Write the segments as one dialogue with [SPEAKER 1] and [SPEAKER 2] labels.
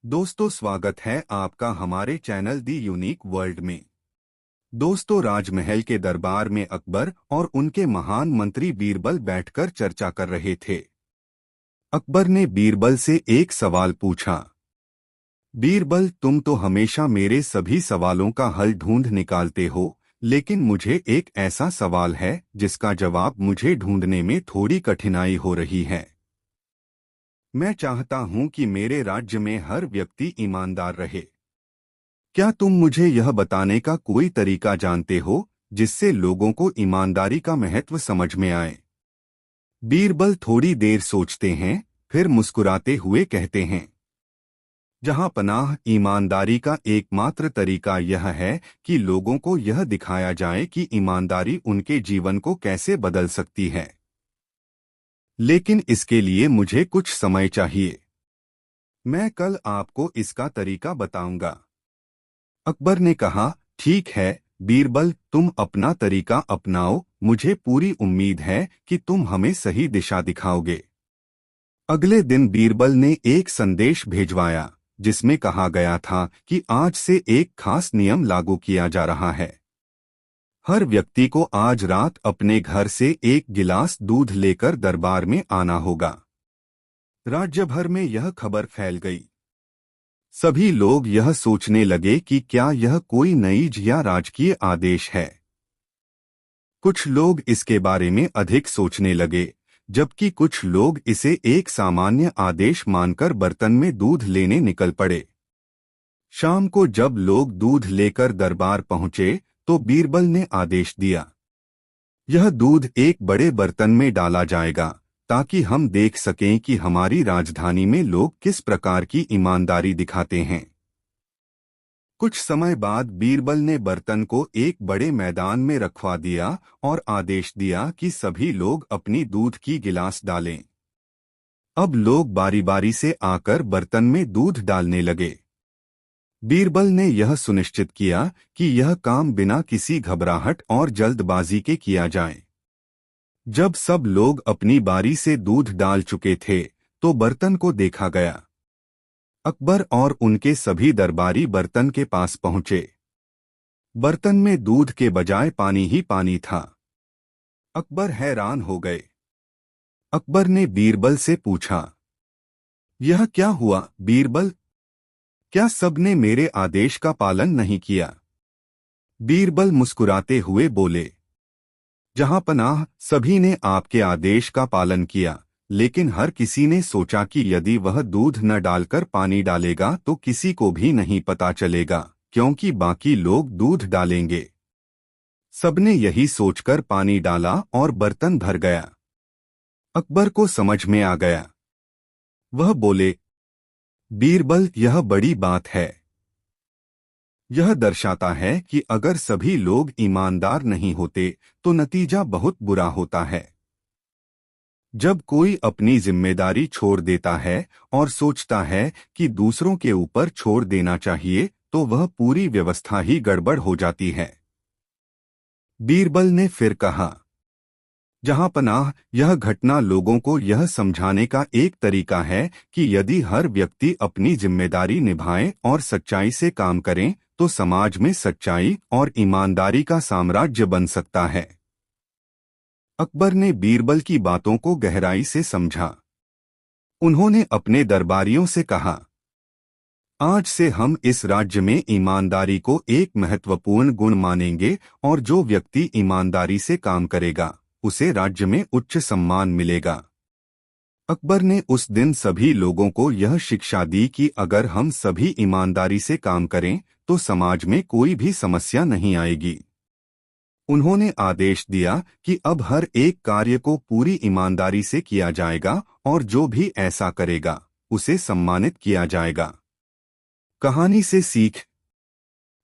[SPEAKER 1] दोस्तों, स्वागत है आपका हमारे चैनल दी यूनिक वर्ल्ड में। दोस्तों, राजमहल के दरबार में अकबर और उनके महान मंत्री बीरबल बैठकर चर्चा कर रहे थे। अकबर ने बीरबल से एक सवाल पूछा। बीरबल, तुम तो हमेशा मेरे सभी सवालों का हल ढूंढ निकालते हो, लेकिन मुझे एक ऐसा सवाल है जिसका जवाब मुझे ढूंढने में थोड़ी कठिनाई हो रही है। मैं चाहता हूं कि मेरे राज्य में हर व्यक्ति ईमानदार रहे। क्या तुम मुझे यह बताने का कोई तरीका जानते हो जिससे लोगों को ईमानदारी का महत्व समझ में आए? बीरबल थोड़ी देर सोचते हैं, फिर मुस्कुराते हुए कहते हैं, जहां पनाह, ईमानदारी का एकमात्र तरीका यह है कि लोगों को यह दिखाया जाए कि ईमानदारी उनके जीवन को कैसे बदल सकती है। लेकिन इसके लिए मुझे कुछ समय चाहिए। मैं कल आपको इसका तरीका बताऊंगा। अकबर ने कहा, ठीक है बीरबल, तुम अपना तरीका अपनाओ। मुझे पूरी उम्मीद है कि तुम हमें सही दिशा दिखाओगे। अगले दिन बीरबल ने एक संदेश भेजवाया जिसमें कहा गया था कि आज से एक खास नियम लागू किया जा रहा है। हर व्यक्ति को आज रात अपने घर से एक गिलास दूध लेकर दरबार में आना होगा। राज्य भर में यह खबर फैल गई। सभी लोग यह सोचने लगे कि क्या यह कोई नई या राजकीय आदेश है। कुछ लोग इसके बारे में अधिक सोचने लगे, जबकि कुछ लोग इसे एक सामान्य आदेश मानकर बर्तन में दूध लेने निकल पड़े। शाम को जब लोग दूध लेकर दरबार पहुंचे तो बीरबल ने आदेश दिया, यह दूध एक बड़े बर्तन में डाला जाएगा ताकि हम देख सकें कि हमारी राजधानी में लोग किस प्रकार की ईमानदारी दिखाते हैं। कुछ समय बाद बीरबल ने बर्तन को एक बड़े मैदान में रखवा दिया और आदेश दिया कि सभी लोग अपनी दूध की गिलास डालें। अब लोग बारी बारी से आकर बर्तन में दूध डालने लगे। बीरबल ने यह सुनिश्चित किया कि यह काम बिना किसी घबराहट और जल्दबाजी के किया जाए। जब सब लोग अपनी बारी से दूध डाल चुके थे तो बर्तन को देखा गया। अकबर और उनके सभी दरबारी बर्तन के पास पहुंचे। बर्तन में दूध के बजाय पानी ही पानी था। अकबर हैरान हो गए। अकबर ने बीरबल से पूछा, यह क्या हुआ बीरबल? क्या सबने मेरे आदेश का पालन नहीं किया? बीरबल मुस्कुराते हुए बोले, जहां पनाह, सभी ने आपके आदेश का पालन किया, लेकिन हर किसी ने सोचा कि यदि वह दूध न डालकर पानी डालेगा तो किसी को भी नहीं पता चलेगा, क्योंकि बाकी लोग दूध डालेंगे। सबने यही सोचकर पानी डाला और बर्तन भर गया। अकबर को समझ में आ गया। वह बोले, बीरबल, यह बड़ी बात है। यह दर्शाता है कि अगर सभी लोग ईमानदार नहीं होते तो नतीजा बहुत बुरा होता है। जब कोई अपनी जिम्मेदारी छोड़ देता है और सोचता है कि दूसरों के ऊपर छोड़ देना चाहिए तो वह पूरी व्यवस्था ही गड़बड़ हो जाती है। बीरबल ने फिर कहा, जहां पनाह, यह घटना लोगों को यह समझाने का एक तरीका है कि यदि हर व्यक्ति अपनी जिम्मेदारी निभाए और सच्चाई से काम करें तो समाज में सच्चाई और ईमानदारी का साम्राज्य बन सकता है। अकबर ने बीरबल की बातों को गहराई से समझा। उन्होंने अपने दरबारियों से कहा, आज से हम इस राज्य में ईमानदारी को एक महत्वपूर्ण गुण मानेंगे और जो व्यक्ति ईमानदारी से काम करेगा उसे राज्य में उच्च सम्मान मिलेगा। अकबर ने उस दिन सभी लोगों को यह शिक्षा दी कि अगर हम सभी ईमानदारी से काम करें तो समाज में कोई भी समस्या नहीं आएगी। उन्होंने आदेश दिया कि अब हर एक कार्य को पूरी ईमानदारी से किया जाएगा और जो भी ऐसा करेगा उसे सम्मानित किया जाएगा। कहानी से सीख।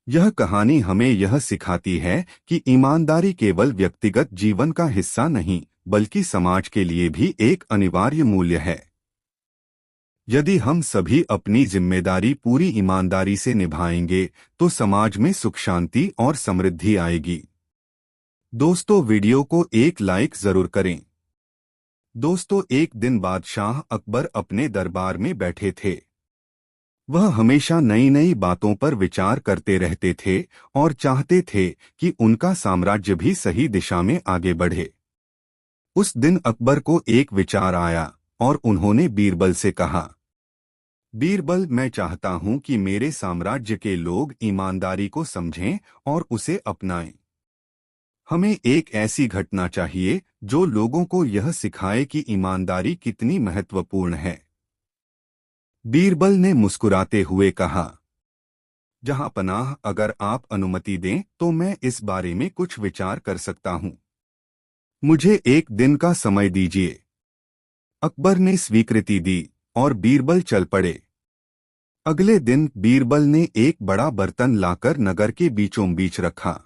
[SPEAKER 1] यह कहानी हमें यह सिखाती है कि ईमानदारी केवल व्यक्तिगत जीवन का हिस्सा नहीं बल्कि समाज के लिए भी एक अनिवार्य मूल्य है। यदि हम सभी अपनी जिम्मेदारी पूरी ईमानदारी से निभाएंगे तो समाज में सुख, शांति और समृद्धि आएगी। दोस्तों, वीडियो को एक लाइक जरूर करें। दोस्तों, एक दिन बादशाह अकबर अपने दरबार में बैठे थे। वह हमेशा नई नई बातों पर विचार करते रहते थे और चाहते थे कि उनका साम्राज्य भी सही दिशा में आगे बढ़े। उस दिन अकबर को एक विचार आया और उन्होंने बीरबल से कहा, बीरबल, मैं चाहता हूं कि मेरे साम्राज्य के लोग ईमानदारी को समझें और उसे अपनाएं। हमें एक ऐसी घटना चाहिए जो लोगों को यह सिखाए कि ईमानदारी कितनी महत्वपूर्ण है। बीरबल ने मुस्कुराते हुए कहा, जहां पनाह, अगर आप अनुमति दें तो मैं इस बारे में कुछ विचार कर सकता हूं। मुझे एक दिन का समय दीजिए। अकबर ने स्वीकृति दी और बीरबल चल पड़े। अगले दिन बीरबल ने एक बड़ा बर्तन लाकर नगर के बीचों बीच रखा।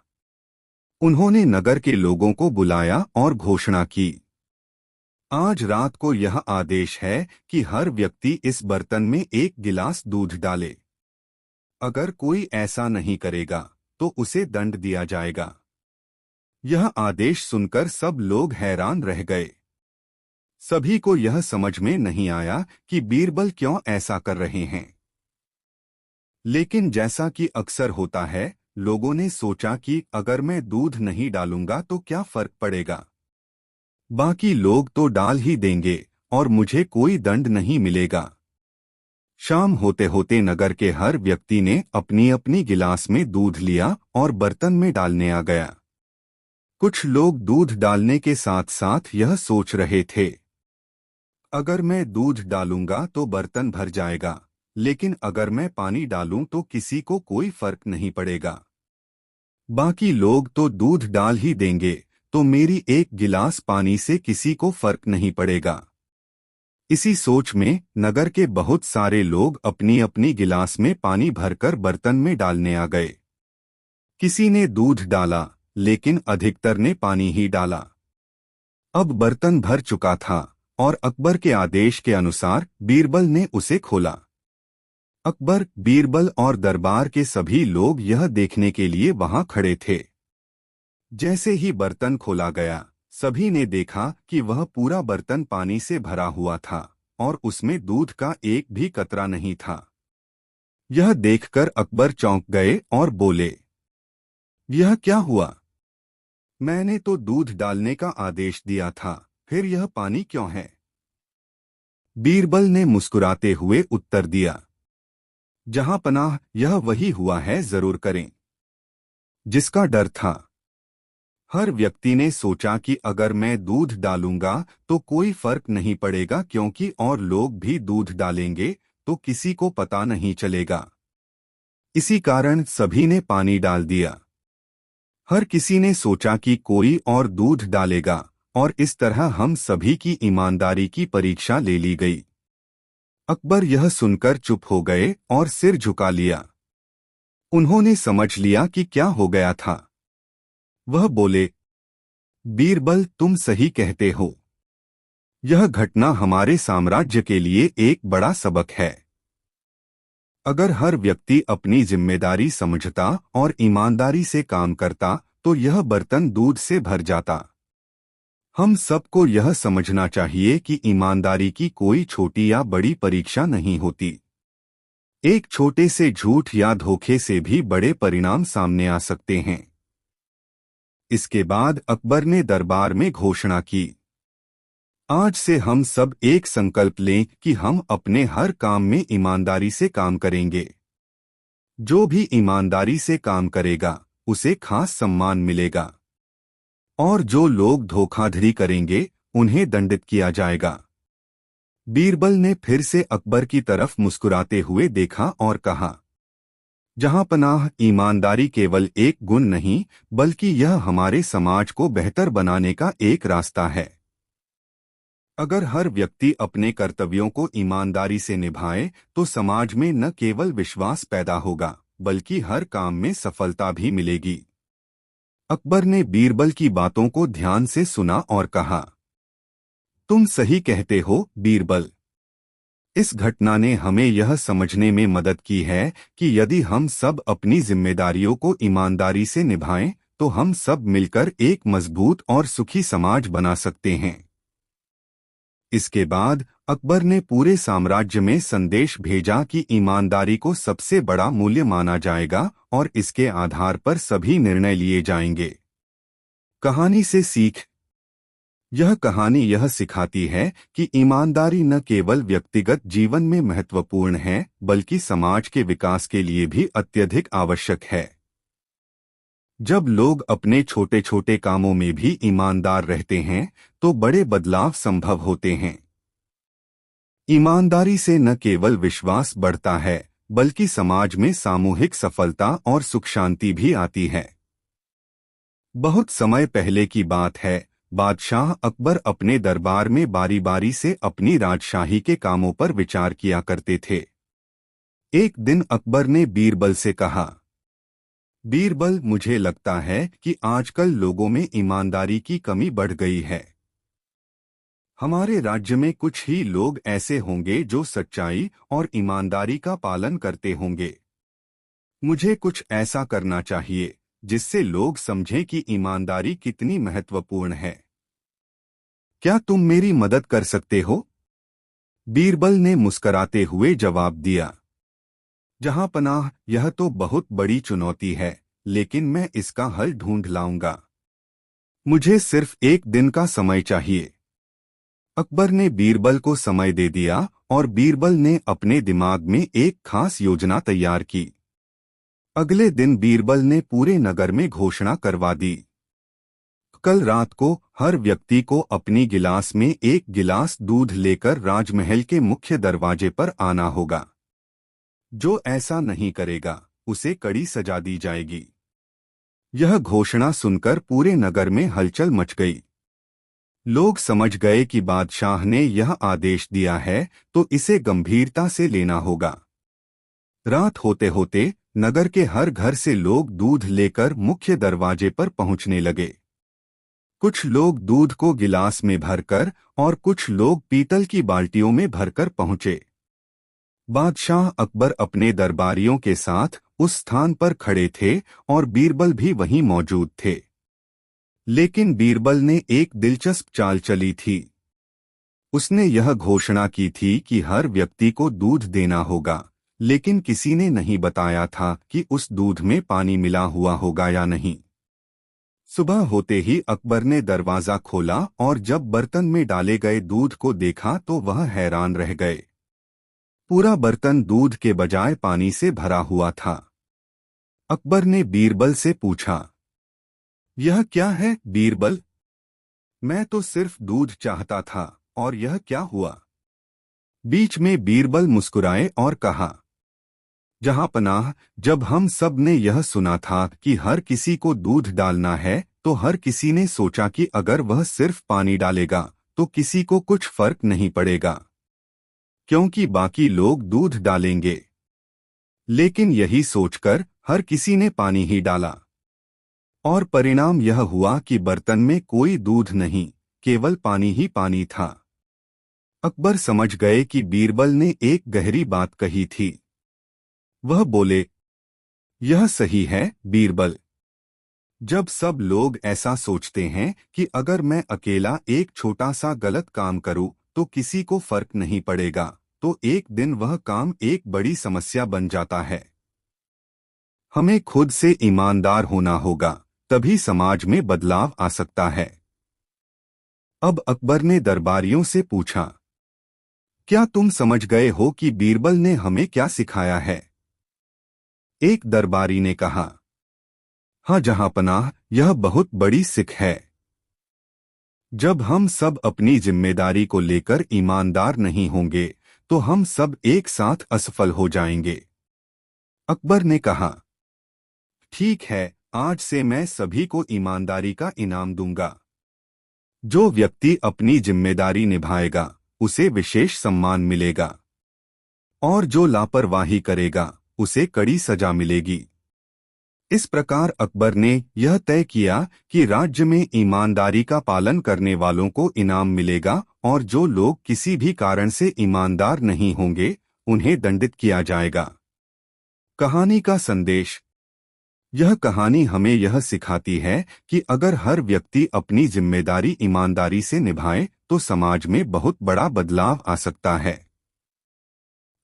[SPEAKER 1] उन्होंने नगर के लोगों को बुलाया और घोषणा की, आज रात को यह आदेश है कि हर व्यक्ति इस बर्तन में एक गिलास दूध डाले। अगर कोई ऐसा नहीं करेगा तो उसे दंड दिया जाएगा। यह आदेश सुनकर सब लोग हैरान रह गए। सभी को यह समझ में नहीं आया कि बीरबल क्यों ऐसा कर रहे हैं। लेकिन जैसा कि अक्सर होता है, लोगों ने सोचा कि अगर मैं दूध नहीं डालूंगा तो क्या फर्क पड़ेगा, बाकी लोग तो डाल ही देंगे और मुझे कोई दंड नहीं मिलेगा। शाम होते होते नगर के हर व्यक्ति ने अपनी अपनी गिलास में दूध लिया और बर्तन में डालने आ गया। कुछ लोग दूध डालने के साथ साथ यह सोच रहे थे, अगर मैं दूध डालूंगा तो बर्तन भर जाएगा, लेकिन अगर मैं पानी डालूं तो किसी को कोई फर्क नहीं पड़ेगा। बाकी लोग तो दूध डाल ही देंगे, तो मेरी एक गिलास पानी से किसी को फर्क नहीं पड़ेगा। इसी सोच में नगर के बहुत सारे लोग अपनी अपनी गिलास में पानी भरकर बर्तन में डालने आ गए। किसी ने दूध डाला, लेकिन अधिकतर ने पानी ही डाला। अब बर्तन भर चुका था और अकबर के आदेश के अनुसार बीरबल ने उसे खोला। अकबर, बीरबल और दरबार के सभी लोग यह देखने के लिए वहां खड़े थे। जैसे ही बर्तन खोला गया, सभी ने देखा कि वह पूरा बर्तन पानी से भरा हुआ था और उसमें दूध का एक भी कतरा नहीं था। यह देखकर अकबर चौंक गए और बोले, यह क्या हुआ? मैंने तो दूध डालने का आदेश दिया था, फिर यह पानी क्यों है? बीरबल ने मुस्कुराते हुए उत्तर दिया, जहां पनाह, यह वही हुआ है, जरूर करें जिसका डर था। हर व्यक्ति ने सोचा कि अगर मैं दूध डालूंगा तो कोई फर्क नहीं पड़ेगा, क्योंकि और लोग भी दूध डालेंगे तो किसी को पता नहीं चलेगा। इसी कारण सभी ने पानी डाल दिया। हर किसी ने सोचा कि कोई और दूध डालेगा और इस तरह हम सभी की ईमानदारी की परीक्षा ले ली गई। अकबर यह सुनकर चुप हो गए और सिर झुका लिया। उन्होंने समझ लिया कि क्या हो गया था। वह बोले, बीरबल, तुम सही कहते हो। यह घटना हमारे साम्राज्य के लिए एक बड़ा सबक है। अगर हर व्यक्ति अपनी जिम्मेदारी समझता और ईमानदारी से काम करता तो यह बर्तन दूध से भर जाता। हम सबको यह समझना चाहिए कि ईमानदारी की कोई छोटी या बड़ी परीक्षा नहीं होती। एक छोटे से झूठ या धोखे से भी बड़े परिणाम सामने आ सकते हैं। इसके बाद अकबर ने दरबार में घोषणा की, आज से हम सब एक संकल्प लें कि हम अपने हर काम में ईमानदारी से काम करेंगे। जो भी ईमानदारी से काम करेगा उसे खास सम्मान मिलेगा और जो लोग धोखाधड़ी करेंगे उन्हें दंडित किया जाएगा। बीरबल ने फिर से अकबर की तरफ मुस्कुराते हुए देखा और कहा, जहां पनाह, ईमानदारी केवल एक गुण नहीं बल्कि यह हमारे समाज को बेहतर बनाने का एक रास्ता है। अगर हर व्यक्ति अपने कर्तव्यों को ईमानदारी से निभाए तो समाज में न केवल विश्वास पैदा होगा बल्कि हर काम में सफलता भी मिलेगी। अकबर ने बीरबल की बातों को ध्यान से सुना और कहा, तुम सही कहते हो बीरबल। इस घटना ने हमें यह समझने में मदद की है कि यदि हम सब अपनी जिम्मेदारियों को ईमानदारी से निभाएं तो हम सब मिलकर एक मजबूत और सुखी समाज बना सकते हैं। इसके बाद अकबर ने पूरे साम्राज्य में संदेश भेजा कि ईमानदारी को सबसे बड़ा मूल्य माना जाएगा और इसके आधार पर सभी निर्णय लिए जाएंगे। कहानी से सीख। यह कहानी यह सिखाती है कि ईमानदारी न केवल व्यक्तिगत जीवन में महत्वपूर्ण है बल्कि समाज के विकास के लिए भी अत्यधिक आवश्यक है। जब लोग अपने छोटे छोटे कामों में भी ईमानदार रहते हैं तो बड़े बदलाव संभव होते हैं। ईमानदारी से न केवल विश्वास बढ़ता है बल्कि समाज में सामूहिक सफलता और सुख शांति भी आती है। बहुत समय पहले की बात है, बादशाह अकबर अपने दरबार में बारी बारी से अपनी राजशाही के कामों पर विचार किया करते थे। एक दिन अकबर ने बीरबल से कहा, बीरबल, मुझे लगता है कि आजकल लोगों में ईमानदारी की कमी बढ़ गई है। हमारे राज्य में कुछ ही लोग ऐसे होंगे जो सच्चाई और ईमानदारी का पालन करते होंगे। मुझे कुछ ऐसा करना चाहिए जिससे लोग समझें कि ईमानदारी कितनी महत्वपूर्ण है। क्या तुम मेरी मदद कर सकते हो? बीरबल ने मुस्कराते हुए जवाब दिया, जहांपनाह, यह तो बहुत बड़ी चुनौती है, लेकिन मैं इसका हल ढूंढ लाऊंगा। मुझे सिर्फ एक दिन का समय चाहिए। अकबर ने बीरबल को समय दे दिया और बीरबल ने अपने दिमाग में एक खास योजना तैयार की। अगले दिन बीरबल ने पूरे नगर में घोषणा करवा दी, कल रात को हर व्यक्ति को अपनी गिलास में एक गिलास दूध लेकर राजमहल के मुख्य दरवाजे पर आना होगा। जो ऐसा नहीं करेगा उसे कड़ी सजा दी जाएगी। यह घोषणा सुनकर पूरे नगर में हलचल मच गई। लोग समझ गए कि बादशाह ने यह आदेश दिया है तो इसे गंभीरता से लेना होगा। रात होते होते नगर के हर घर से लोग दूध लेकर मुख्य दरवाजे पर पहुंचने लगे। कुछ लोग दूध को गिलास में भरकर और कुछ लोग पीतल की बाल्टियों में भरकर पहुंचे। बादशाह अकबर अपने दरबारियों के साथ उस स्थान पर खड़े थे और बीरबल भी वहीं मौजूद थे। लेकिन बीरबल ने एक दिलचस्प चाल चली थी। उसने यह घोषणा की थी कि हर व्यक्ति को दूध देना होगा, लेकिन किसी ने नहीं बताया था कि उस दूध में पानी मिला हुआ होगा या नहीं। सुबह होते ही अकबर ने दरवाजा खोला और जब बर्तन में डाले गए दूध को देखा तो वह हैरान रह गए। पूरा बर्तन दूध के बजाय पानी से भरा हुआ था। अकबर ने बीरबल से पूछा, यह क्या है बीरबल? मैं तो सिर्फ दूध चाहता था और यह क्या हुआ? बीच में बीरबल मुस्कुराए और कहा, जहांपनाह, जब हम सब ने यह सुना था कि हर किसी को दूध डालना है तो हर किसी ने सोचा कि अगर वह सिर्फ पानी डालेगा तो किसी को कुछ फर्क नहीं पड़ेगा, क्योंकि बाकी लोग दूध डालेंगे। लेकिन यही सोचकर हर किसी ने पानी ही डाला और परिणाम यह हुआ कि बर्तन में कोई दूध नहीं, केवल पानी ही पानी था। अकबर समझ गए कि बीरबल ने एक गहरी बात कही थी। वह बोले, यह सही है बीरबल। जब सब लोग ऐसा सोचते हैं कि अगर मैं अकेला एक छोटा सा गलत काम करूं तो किसी को फर्क नहीं पड़ेगा, तो एक दिन वह काम एक बड़ी समस्या बन जाता है। हमें खुद से ईमानदार होना होगा, तभी समाज में बदलाव आ सकता है। अब अकबर ने दरबारियों से पूछा, क्या तुम समझ गए हो कि बीरबल ने हमें क्या सिखाया है? एक दरबारी ने कहा, हाँ जहांपनाह, यह बहुत बड़ी सीख है। जब हम सब अपनी जिम्मेदारी को लेकर ईमानदार नहीं होंगे तो हम सब एक साथ असफल हो जाएंगे। अकबर ने कहा, ठीक है, आज से मैं सभी को ईमानदारी का इनाम दूंगा। जो व्यक्ति अपनी जिम्मेदारी निभाएगा उसे विशेष सम्मान मिलेगा और जो लापरवाही करेगा उसे कड़ी सजा मिलेगी। इस प्रकार अकबर ने यह तय किया कि राज्य में ईमानदारी का पालन करने वालों को इनाम मिलेगा और जो लोग किसी भी कारण से ईमानदार नहीं होंगे उन्हें दंडित किया जाएगा। कहानी का संदेश। यह कहानी हमें यह सिखाती है कि अगर हर व्यक्ति अपनी जिम्मेदारी ईमानदारी से निभाए तो समाज में बहुत बड़ा बदलाव आ सकता है।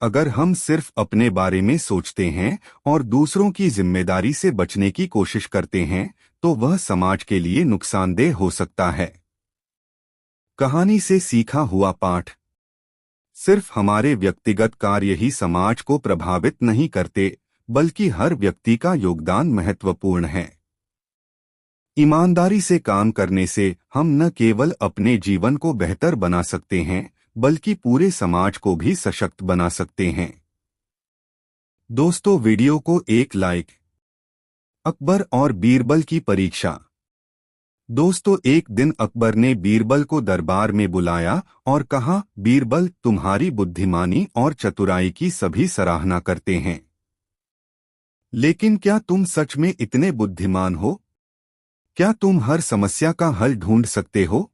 [SPEAKER 1] अगर हम सिर्फ अपने बारे में सोचते हैं और दूसरों की जिम्मेदारी से बचने की कोशिश करते हैं, तो वह समाज के लिए नुकसानदेह हो सकता है। कहानी से सीखा हुआ पाठ। सिर्फ हमारे व्यक्तिगत कार्य ही समाज को प्रभावित नहीं करते, बल्कि हर व्यक्ति का योगदान महत्वपूर्ण है। ईमानदारी से काम करने से हम न केवल अपने जीवन को बेहतर बना सकते हैं, बल्कि पूरे समाज को भी सशक्त बना सकते हैं। दोस्तों, वीडियो को एक लाइक। अकबर और बीरबल की परीक्षा। दोस्तों, एक दिन अकबर ने बीरबल को दरबार में बुलाया और कहा, बीरबल, तुम्हारी बुद्धिमानी और चतुराई की सभी सराहना करते हैं, लेकिन क्या तुम सच में इतने बुद्धिमान हो? क्या तुम हर समस्या का हल ढूंढ सकते हो?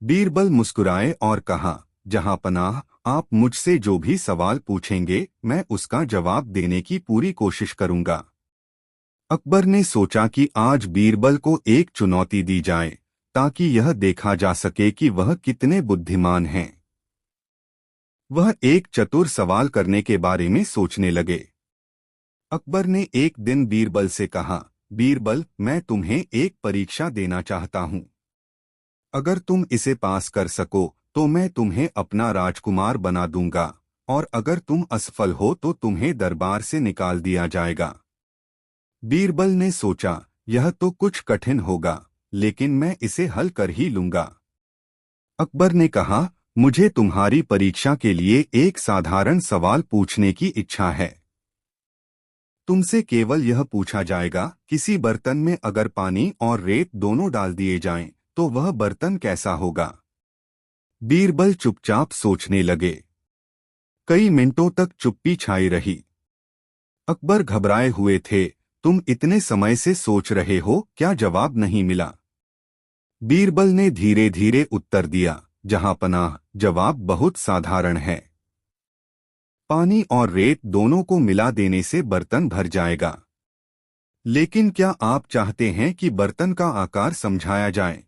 [SPEAKER 1] बीरबल मुस्कुराए और कहा, जहांपनाह, आप मुझसे जो भी सवाल पूछेंगे मैं उसका जवाब देने की पूरी कोशिश करूंगा। अकबर ने सोचा कि आज बीरबल को एक चुनौती दी जाए, ताकि यह देखा जा सके कि वह कितने बुद्धिमान हैं। वह एक चतुर सवाल करने के बारे में सोचने लगे। अकबर ने एक दिन बीरबल से कहा, बीरबल, मैं तुम्हें एक परीक्षा देना चाहता हूं। अगर तुम इसे पास कर सको तो मैं तुम्हें अपना राजकुमार बना दूंगा, और अगर तुम असफल हो तो तुम्हें दरबार से निकाल दिया जाएगा। बीरबल ने सोचा, यह तो कुछ कठिन होगा, लेकिन मैं इसे हल कर ही लूंगा। अकबर ने कहा, मुझे तुम्हारी परीक्षा के लिए एक साधारण सवाल पूछने की इच्छा है। तुमसे केवल यह पूछा जाएगा, किसी बर्तन में अगर पानी और रेत दोनों डाल दिए जाएं, तो वह बर्तन कैसा होगा? बीरबल चुपचाप सोचने लगे। कई मिनटों तक चुप्पी छाई रही। अकबर घबराए हुए थे। तुम इतने समय से सोच रहे हो, क्या जवाब नहीं मिला? बीरबल ने धीरे धीरे उत्तर दिया, जहांपनाह, जवाब बहुत साधारण है। पानी और रेत दोनों को मिला देने से बर्तन भर जाएगा। लेकिन क्या आप चाहते हैं कि बर्तन का आकार समझाया जाए?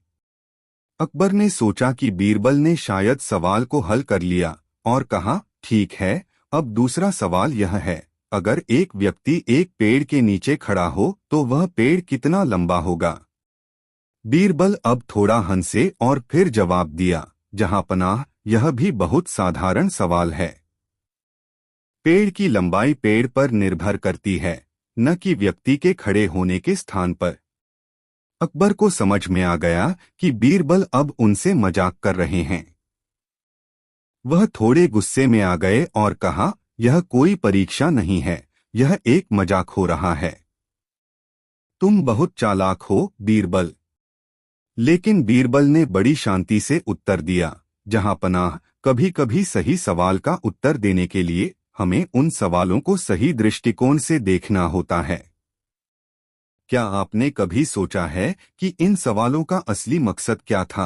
[SPEAKER 1] अकबर ने सोचा कि बीरबल ने शायद सवाल को हल कर लिया और कहा, ठीक है, अब दूसरा सवाल यह है, अगर एक व्यक्ति एक पेड़ के नीचे खड़ा हो तो वह पेड़ कितना लंबा होगा? बीरबल अब थोड़ा हंसे और फिर जवाब दिया, जहांपनाह, यह भी बहुत साधारण सवाल है। पेड़ की लंबाई पेड़ पर निर्भर करती है, न कि व्यक्ति के खड़े होने के स्थान पर। अकबर को समझ में आ गया कि बीरबल अब उनसे मजाक कर रहे हैं। वह थोड़े गुस्से में आ गए और कहा, यह कोई परीक्षा नहीं है, यह एक मजाक हो रहा है। तुम बहुत चालाक हो, बीरबल। लेकिन बीरबल ने बड़ी शांति से उत्तर दिया, जहांपनाह, कभी कभी सही सवाल का उत्तर देने के लिए हमें उन सवालों को सही दृष्टिकोण से देखना होता है। क्या आपने कभी सोचा है कि इन सवालों का असली मकसद क्या था?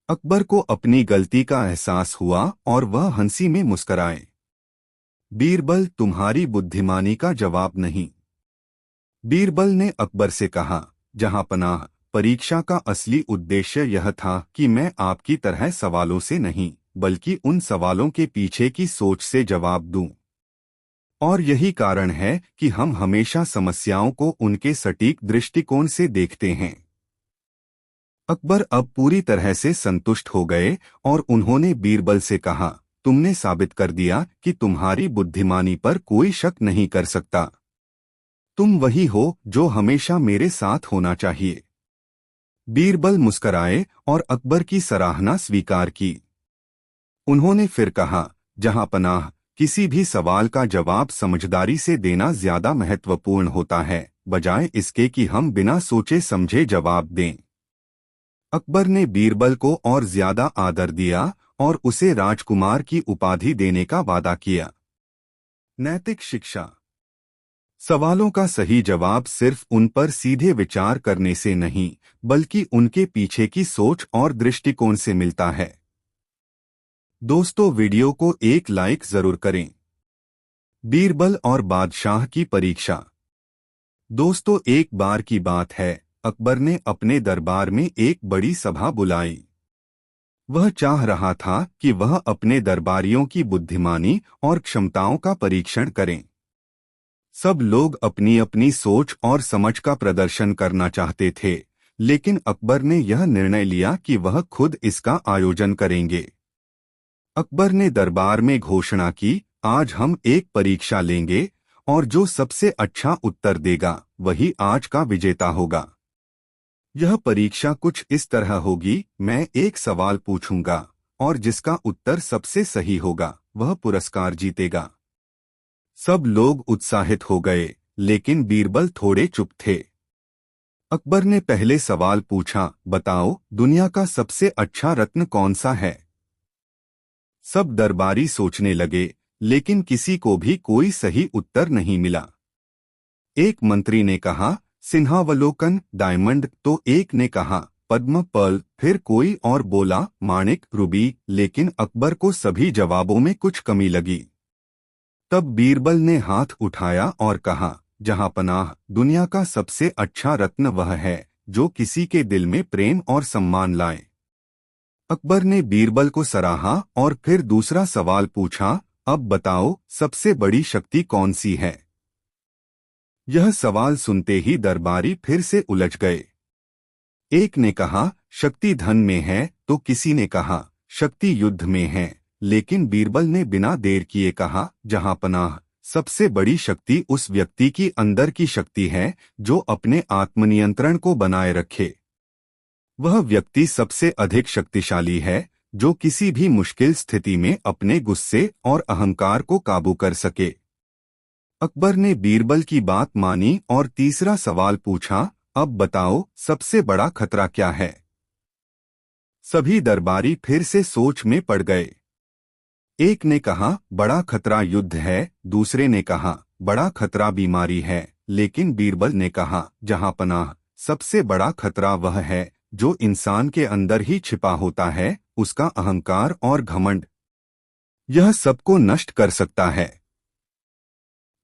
[SPEAKER 1] अकबर को अपनी गलती का एहसास हुआ और वह हंसी में मुस्कराए। बीरबल, तुम्हारी बुद्धिमानी का जवाब नहीं। बीरबल ने अकबर से कहा, जहांपनाह, परीक्षा का असली उद्देश्य यह था कि मैं आपकी तरह सवालों से नहीं, बल्कि उन सवालों के पीछे की सोच से जवाब दूं। और यही कारण है कि हम हमेशा समस्याओं को उनके सटीक दृष्टिकोण से देखते हैं। अकबर अब पूरी तरह से संतुष्ट हो गए और उन्होंने बीरबल से कहा, तुमने साबित कर दिया कि तुम्हारी बुद्धिमानी पर कोई शक नहीं कर सकता। तुम वही हो जो हमेशा मेरे साथ होना चाहिए। बीरबल मुस्कराए और अकबर की सराहना स्वीकार की। उन्होंने फिर कहा, जहांपनाह, किसी भी सवाल का जवाब समझदारी से देना ज्यादा महत्वपूर्ण होता है, बजाय इसके कि हम बिना सोचे समझे जवाब दें। अकबर ने बीरबल को और ज्यादा आदर दिया और उसे राजकुमार की उपाधि देने का वादा किया। नैतिक शिक्षा। सवालों का सही जवाब सिर्फ उन पर सीधे विचार करने से नहीं, बल्कि उनके पीछे की सोच और दृष्टिकोण से मिलता है। दोस्तों, वीडियो को एक लाइक जरूर करें। बीरबल और बादशाह की परीक्षा। दोस्तों, एक बार की बात है, अकबर ने अपने दरबार में एक बड़ी सभा बुलाई। वह चाह रहा था कि वह अपने दरबारियों की बुद्धिमानी और क्षमताओं का परीक्षण करें। सब लोग अपनी अपनी सोच और समझ का प्रदर्शन करना चाहते थे, लेकिन अकबर ने यह निर्णय लिया कि वह खुद इसका आयोजन करेंगे। अकबर ने दरबार में घोषणा की, आज हम एक परीक्षा लेंगे और जो सबसे अच्छा उत्तर देगा वही आज का विजेता होगा। यह परीक्षा कुछ इस तरह होगी, मैं एक सवाल पूछूंगा और जिसका उत्तर सबसे सही होगा वह पुरस्कार जीतेगा। सब लोग उत्साहित हो गए, लेकिन बीरबल थोड़े चुप थे। अकबर ने पहले सवाल पूछा, बताओ दुनिया का सबसे अच्छा रत्न कौन सा है? सब दरबारी सोचने लगे, लेकिन किसी को भी कोई सही उत्तर नहीं मिला। एक मंत्री ने कहा, सिंहावलोकन डायमंड, तो एक ने कहा पद्म पर्ल, फिर कोई और बोला माणिक रूबी, लेकिन अकबर को सभी जवाबों में कुछ कमी लगी। तब बीरबल ने हाथ उठाया और कहा, जहांपनाह, दुनिया का सबसे अच्छा रत्न वह है जो किसी के दिल में प्रेम और सम्मान लाए। अकबर ने बीरबल को सराहा और फिर दूसरा सवाल पूछा, अब बताओ सबसे बड़ी शक्ति कौन सी है? यह सवाल सुनते ही दरबारी फिर से उलझ गए। एक ने कहा शक्ति धन में है, तो किसी ने कहा शक्ति युद्ध में है, लेकिन बीरबल ने बिना देर किए कहा, जहांपनाह, सबसे बड़ी शक्ति उस व्यक्ति की अंदर की शक्ति है जो अपने आत्मनियंत्रण को बनाए रखे। वह व्यक्ति सबसे अधिक शक्तिशाली है जो किसी भी मुश्किल स्थिति में अपने गुस्से और अहंकार को काबू कर सके। अकबर ने बीरबल की बात मानी और तीसरा सवाल पूछा, अब बताओ सबसे बड़ा खतरा क्या है? सभी दरबारी फिर से सोच में पड़ गए। एक ने कहा बड़ा खतरा युद्ध है, दूसरे ने कहा बड़ा खतरा बीमारी है, लेकिन बीरबल ने कहा, जहांपनाह, सबसे बड़ा खतरा वह है जो इंसान के अंदर ही छिपा होता है, उसका अहंकार और घमंड। यह सबको नष्ट कर सकता है।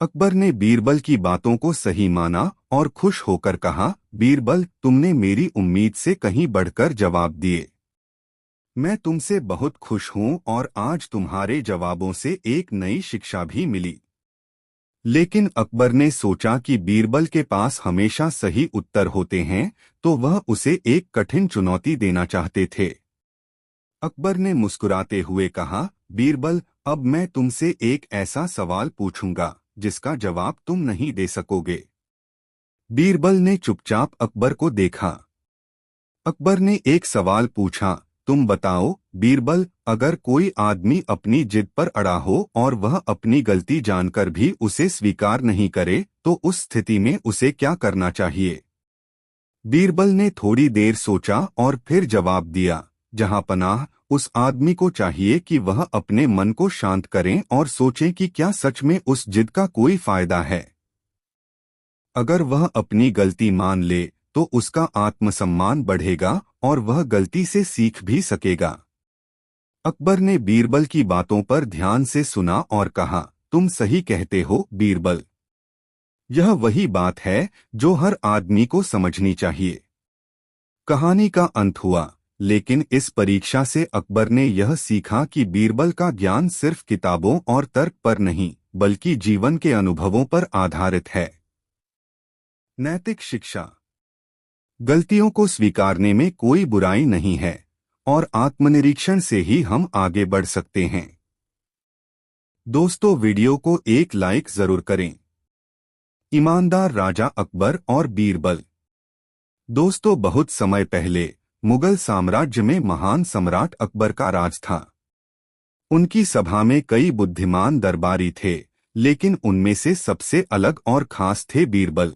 [SPEAKER 1] अकबर ने बीरबल की बातों को सही माना और खुश होकर कहा, बीरबल, तुमने मेरी उम्मीद से कहीं बढ़कर जवाब दिए। मैं तुमसे बहुत खुश हूं और आज तुम्हारे जवाबों से एक नई शिक्षा भी मिली। लेकिन अकबर ने सोचा कि बीरबल के पास हमेशा सही उत्तर होते हैं, तो वह उसे एक कठिन चुनौती देना चाहते थे। अकबर ने मुस्कुराते हुए कहा, बीरबल, अब मैं तुमसे एक ऐसा सवाल पूछूंगा जिसका जवाब तुम नहीं दे सकोगे। बीरबल ने चुपचाप अकबर को देखा। अकबर ने एक सवाल पूछा, तुम बताओ बीरबल, अगर कोई आदमी अपनी जिद पर अड़ा हो और वह अपनी गलती जानकर भी उसे स्वीकार नहीं करे, तो उस स्थिति में उसे क्या करना चाहिए? बीरबल ने थोड़ी देर सोचा और फिर जवाब दिया, जहांपनाह, उस आदमी को चाहिए कि वह अपने मन को शांत करें और सोचें कि क्या सच में उस जिद का कोई फायदा है। अगर वह अपनी गलती मान ले तो उसका आत्मसम्मान बढ़ेगा और वह गलती से सीख भी सकेगा। अकबर ने बीरबल की बातों पर ध्यान से सुना और कहा, तुम सही कहते हो बीरबल। यह वही बात है जो हर आदमी को समझनी चाहिए। कहानी का अंत हुआ, लेकिन इस परीक्षा से अकबर ने यह सीखा कि बीरबल का ज्ञान सिर्फ किताबों और तर्क पर नहीं, बल्कि जीवन के अनुभवों पर आधारित है। नैतिक शिक्षा। गलतियों को स्वीकारने में कोई बुराई नहीं है और आत्मनिरीक्षण से ही हम आगे बढ़ सकते हैं। दोस्तों, वीडियो को एक लाइक जरूर करें। ईमानदार राजा अकबर और बीरबल। दोस्तों, बहुत समय पहले मुगल साम्राज्य में महान सम्राट अकबर का राज था। उनकी सभा में कई बुद्धिमान दरबारी थे, लेकिन उनमें से सबसे अलग और खास थे बीरबल।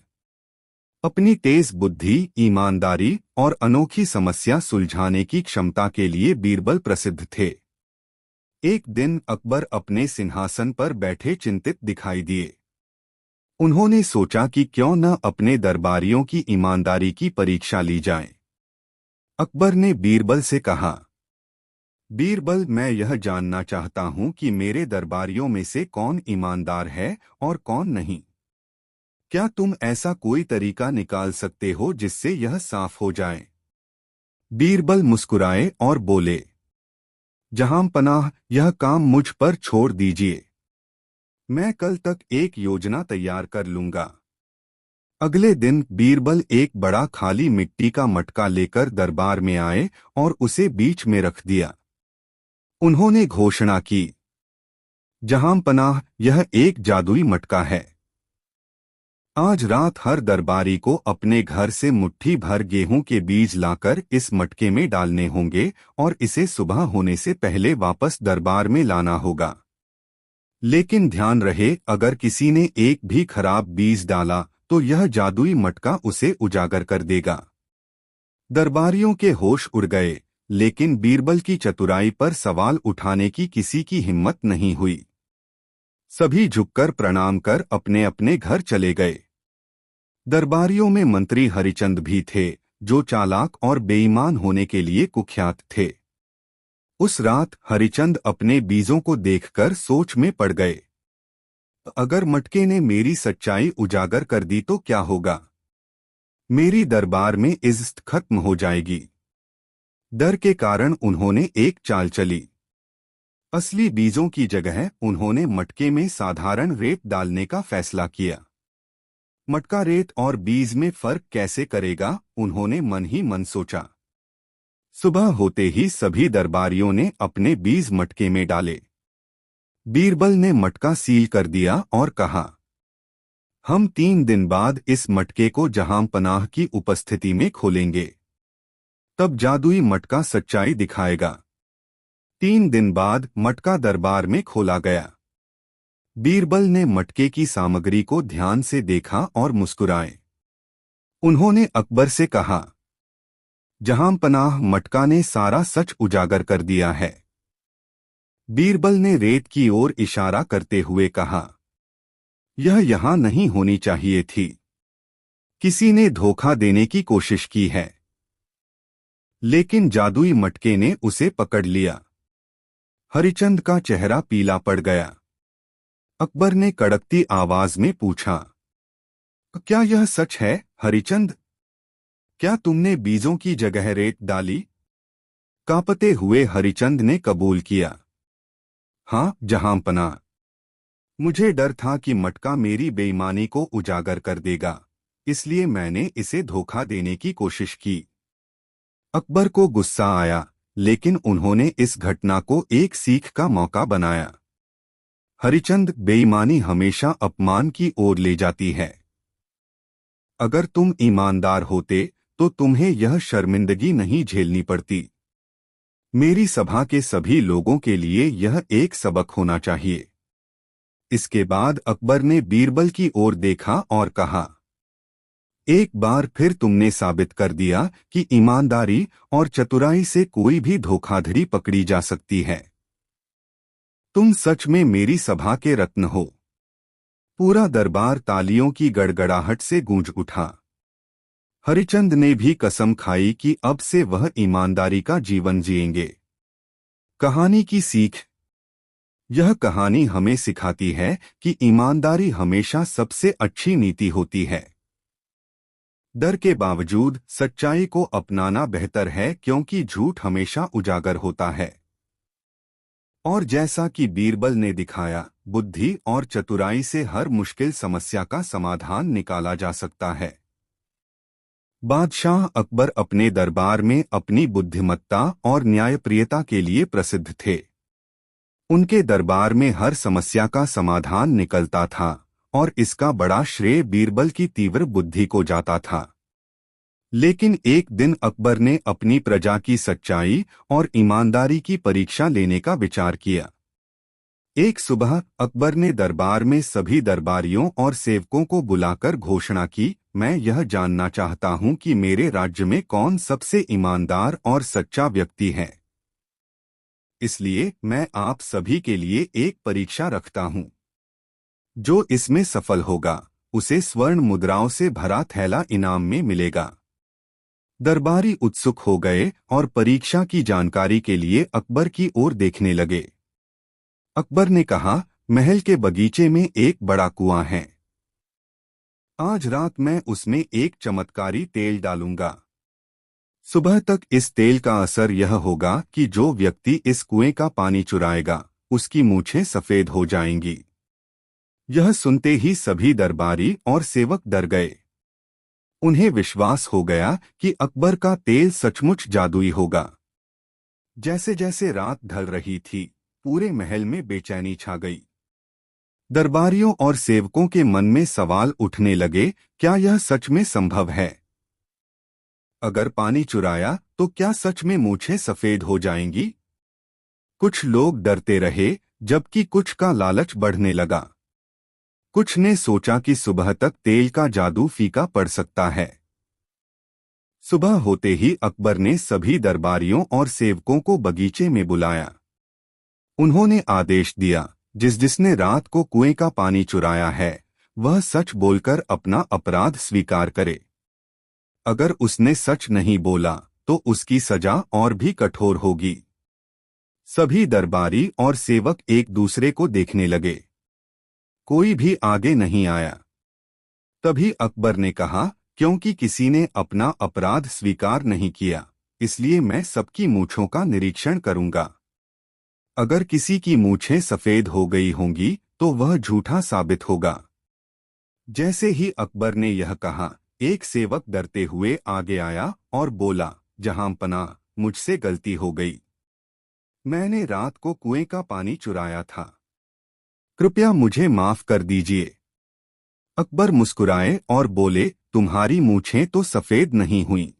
[SPEAKER 1] अपनी तेज बुद्धि, ईमानदारी और अनोखी समस्या सुलझाने की क्षमता के लिए बीरबल प्रसिद्ध थे। एक दिन अकबर अपने सिंहासन पर बैठे चिंतित दिखाई दिए। उन्होंने सोचा कि क्यों न अपने दरबारियों की ईमानदारी की परीक्षा ली जाए। अकबर ने बीरबल से कहा, बीरबल, मैं यह जानना चाहता हूं कि मेरे दरबारियों में से कौन ईमानदार है और कौन नहीं। क्या तुम ऐसा कोई तरीका निकाल सकते हो जिससे यह साफ हो जाए? बीरबल मुस्कुराए और बोले, जहां पनाह, यह काम मुझ पर छोड़ दीजिए। मैं कल तक एक योजना तैयार कर लूंगा। अगले दिन बीरबल एक बड़ा खाली मिट्टी का मटका लेकर दरबार में आए और उसे बीच में रख दिया। उन्होंने घोषणा की, जहां पनाह, यह एक जादुई मटका है। आज रात हर दरबारी को अपने घर से मुट्ठी भर गेहूं के बीज लाकर इस मटके में डालने होंगे और इसे सुबह होने से पहले वापस दरबार में लाना होगा। लेकिन ध्यान रहे, अगर किसी ने एक भी खराब बीज डाला तो यह जादुई मटका उसे उजागर कर देगा। दरबारियों के होश उड़ गए, लेकिन बीरबल की चतुराई पर सवाल उठाने की किसी की हिम्मत नहीं हुई। सभी झुककर प्रणाम कर अपने अपने घर चले गए। दरबारियों में मंत्री हरिचंद भी थे, जो चालाक और बेईमान होने के लिए कुख्यात थे। उस रात हरिचंद अपने बीजों को देखकर सोच में पड़ गए। अगर मटके ने मेरी सच्चाई उजागर कर दी तो क्या होगा? मेरी दरबार में इज्जत खत्म हो जाएगी। डर के कारण उन्होंने एक चाल चली। असली बीजों की जगह उन्होंने मटके में साधारण रेत डालने का फैसला किया। मटका रेत और बीज में फर्क कैसे करेगा, उन्होंने मन ही मन सोचा। सुबह होते ही सभी दरबारियों ने अपने बीज मटके में डाले। बीरबल ने मटका सील कर दिया और कहा, हम 3 दिन बाद इस मटके को जहां पनाह की उपस्थिति में खोलेंगे। तब जादुई मटका सच्चाई दिखाएगा। 3 दिन बाद मटका दरबार में खोला गया। बीरबल ने मटके की सामग्री को ध्यान से देखा और मुस्कुराए। उन्होंने अकबर से कहा, जहां पनाह, मटका ने सारा सच उजागर कर दिया है। बीरबल ने रेत की ओर इशारा करते हुए कहा, यह यहां नहीं होनी चाहिए थी। किसी ने धोखा देने की कोशिश की है। लेकिन जादुई मटके ने उसे पकड़ लिया। हरिचंद का चेहरा पीला पड़ गया। अकबर ने कड़कती आवाज में पूछा, क्या यह सच है हरिचंद? क्या तुमने बीजों की जगह रेत डाली? कांपते हुए हरिचंद ने कबूल किया, हाँ जहां पनाह। मुझे डर था कि मटका मेरी बेईमानी को उजागर कर देगा, इसलिए मैंने इसे धोखा देने की कोशिश की। अकबर को गुस्सा आया, लेकिन उन्होंने इस घटना को एक सीख का मौका बनाया। हरिचंद, बेईमानी हमेशा अपमान की ओर ले जाती है। अगर तुम ईमानदार होते तो तुम्हें यह शर्मिंदगी नहीं झेलनी पड़ती। मेरी सभा के सभी लोगों के लिए यह एक सबक होना चाहिए। इसके बाद अकबर ने बीरबल की ओर देखा और कहा, एक बार फिर तुमने साबित कर दिया कि ईमानदारी और चतुराई से कोई भी धोखाधड़ी पकड़ी जा सकती है। तुम सच में मेरी सभा के रत्न हो। पूरा दरबार तालियों की गड़गड़ाहट से गूंज उठा। हरिचंद ने भी कसम खाई कि अब से वह ईमानदारी का जीवन जिएंगे। कहानी की सीख। यह कहानी हमें सिखाती है कि ईमानदारी हमेशा सबसे अच्छी नीति होती है। डर के बावजूद सच्चाई को अपनाना बेहतर है, क्योंकि झूठ हमेशा उजागर होता है। और जैसा कि बीरबल ने दिखाया, बुद्धि और चतुराई से हर मुश्किल समस्या का समाधान निकाला जा सकता है। बादशाह अकबर अपने दरबार में अपनी बुद्धिमत्ता और न्यायप्रियता के लिए प्रसिद्ध थे। उनके दरबार में हर समस्या का समाधान निकलता था और इसका बड़ा श्रेय बीरबल की तीव्र बुद्धि को जाता था। लेकिन एक दिन अकबर ने अपनी प्रजा की सच्चाई और ईमानदारी की परीक्षा लेने का विचार किया। एक सुबह अकबर ने दरबार में सभी दरबारियों और सेवकों को बुलाकर घोषणा की, मैं यह जानना चाहता हूं कि मेरे राज्य में कौन सबसे ईमानदार और सच्चा व्यक्ति है। इसलिए मैं आप सभी के लिए एक परीक्षा रखता हूं। जो इसमें सफल होगा, उसे स्वर्ण मुद्राओं से भरा थैला इनाम में मिलेगा। दरबारी उत्सुक हो गए और परीक्षा की जानकारी के लिए अकबर की ओर देखने लगे। अकबर ने कहा, महल के बगीचे में एक बड़ा कुआं है। आज रात मैं उसमें एक चमत्कारी तेल डालूंगा। सुबह तक इस तेल का असर यह होगा कि जो व्यक्ति इस कुएं का पानी चुराएगा उसकी मूछें सफेद हो जाएंगी। यह सुनते ही सभी दरबारी और सेवक डर गए। उन्हें विश्वास हो गया कि अकबर का तेल सचमुच जादुई होगा। जैसे जैसे रात ढल रही थी, पूरे महल में बेचैनी छा गई। दरबारियों और सेवकों के मन में सवाल उठने लगे, क्या यह सच में संभव है? अगर पानी चुराया तो क्या सच में मूछें सफेद हो जाएंगी? कुछ लोग डरते रहे, जबकि कुछ का लालच बढ़ने लगा। कुछ ने सोचा कि सुबह तक तेल का जादू फीका पड़ सकता है। सुबह होते ही अकबर ने सभी दरबारियों और सेवकों को बगीचे में बुलाया। उन्होंने आदेश दिया, जिसने रात को कुएं का पानी चुराया है वह सच बोलकर अपना अपराध स्वीकार करे। अगर उसने सच नहीं बोला तो उसकी सजा और भी कठोर होगी। सभी दरबारी और सेवक एक दूसरे को देखने लगे। कोई भी आगे नहीं आया। तभी अकबर ने कहा, क्योंकि किसी ने अपना अपराध स्वीकार नहीं किया, इसलिए मैं सबकी मूंछों का निरीक्षण करूंगा। अगर किसी की मूंछें सफेद हो गई होंगी तो वह झूठा साबित होगा। जैसे ही अकबर ने यह कहा, एक सेवक डरते हुए आगे आया और बोला, जहांपनाह, मुझसे गलती हो गई। मैंने रात को कुएं का पानी चुराया था। कृपया मुझे माफ कर दीजिए। अकबर मुस्कुराए और बोले, तुम्हारी मूंछें तो सफेद नहीं हुईं।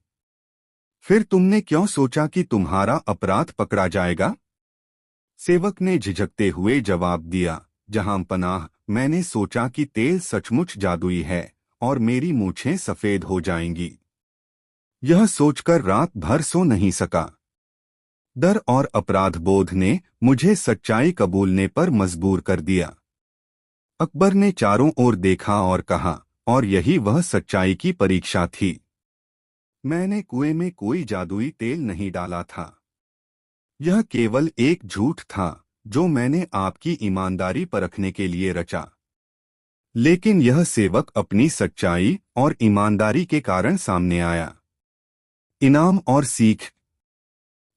[SPEAKER 1] फिर तुमने क्यों सोचा कि तुम्हारा अपराध पकड़ा जाएगा? सेवक ने झिझकते हुए जवाब दिया, जहांपनाह, मैंने सोचा कि तेल सचमुच जादुई है और मेरी मूंछें सफेद हो जाएंगी। यह सोचकर रात भर सो नहीं सका। डर और अपराध बोध ने मुझे सच्चाई कबूलने पर मजबूर कर दिया। अकबर ने चारों ओर देखा और कहा, और यही वह सच्चाई की परीक्षा थी। मैंने कुएं में कोई जादुई तेल नहीं डाला था। यह केवल एक झूठ था जो मैंने आपकी ईमानदारी परखने के लिए रचा। लेकिन यह सेवक अपनी सच्चाई और ईमानदारी के कारण सामने आया। इनाम और सीख।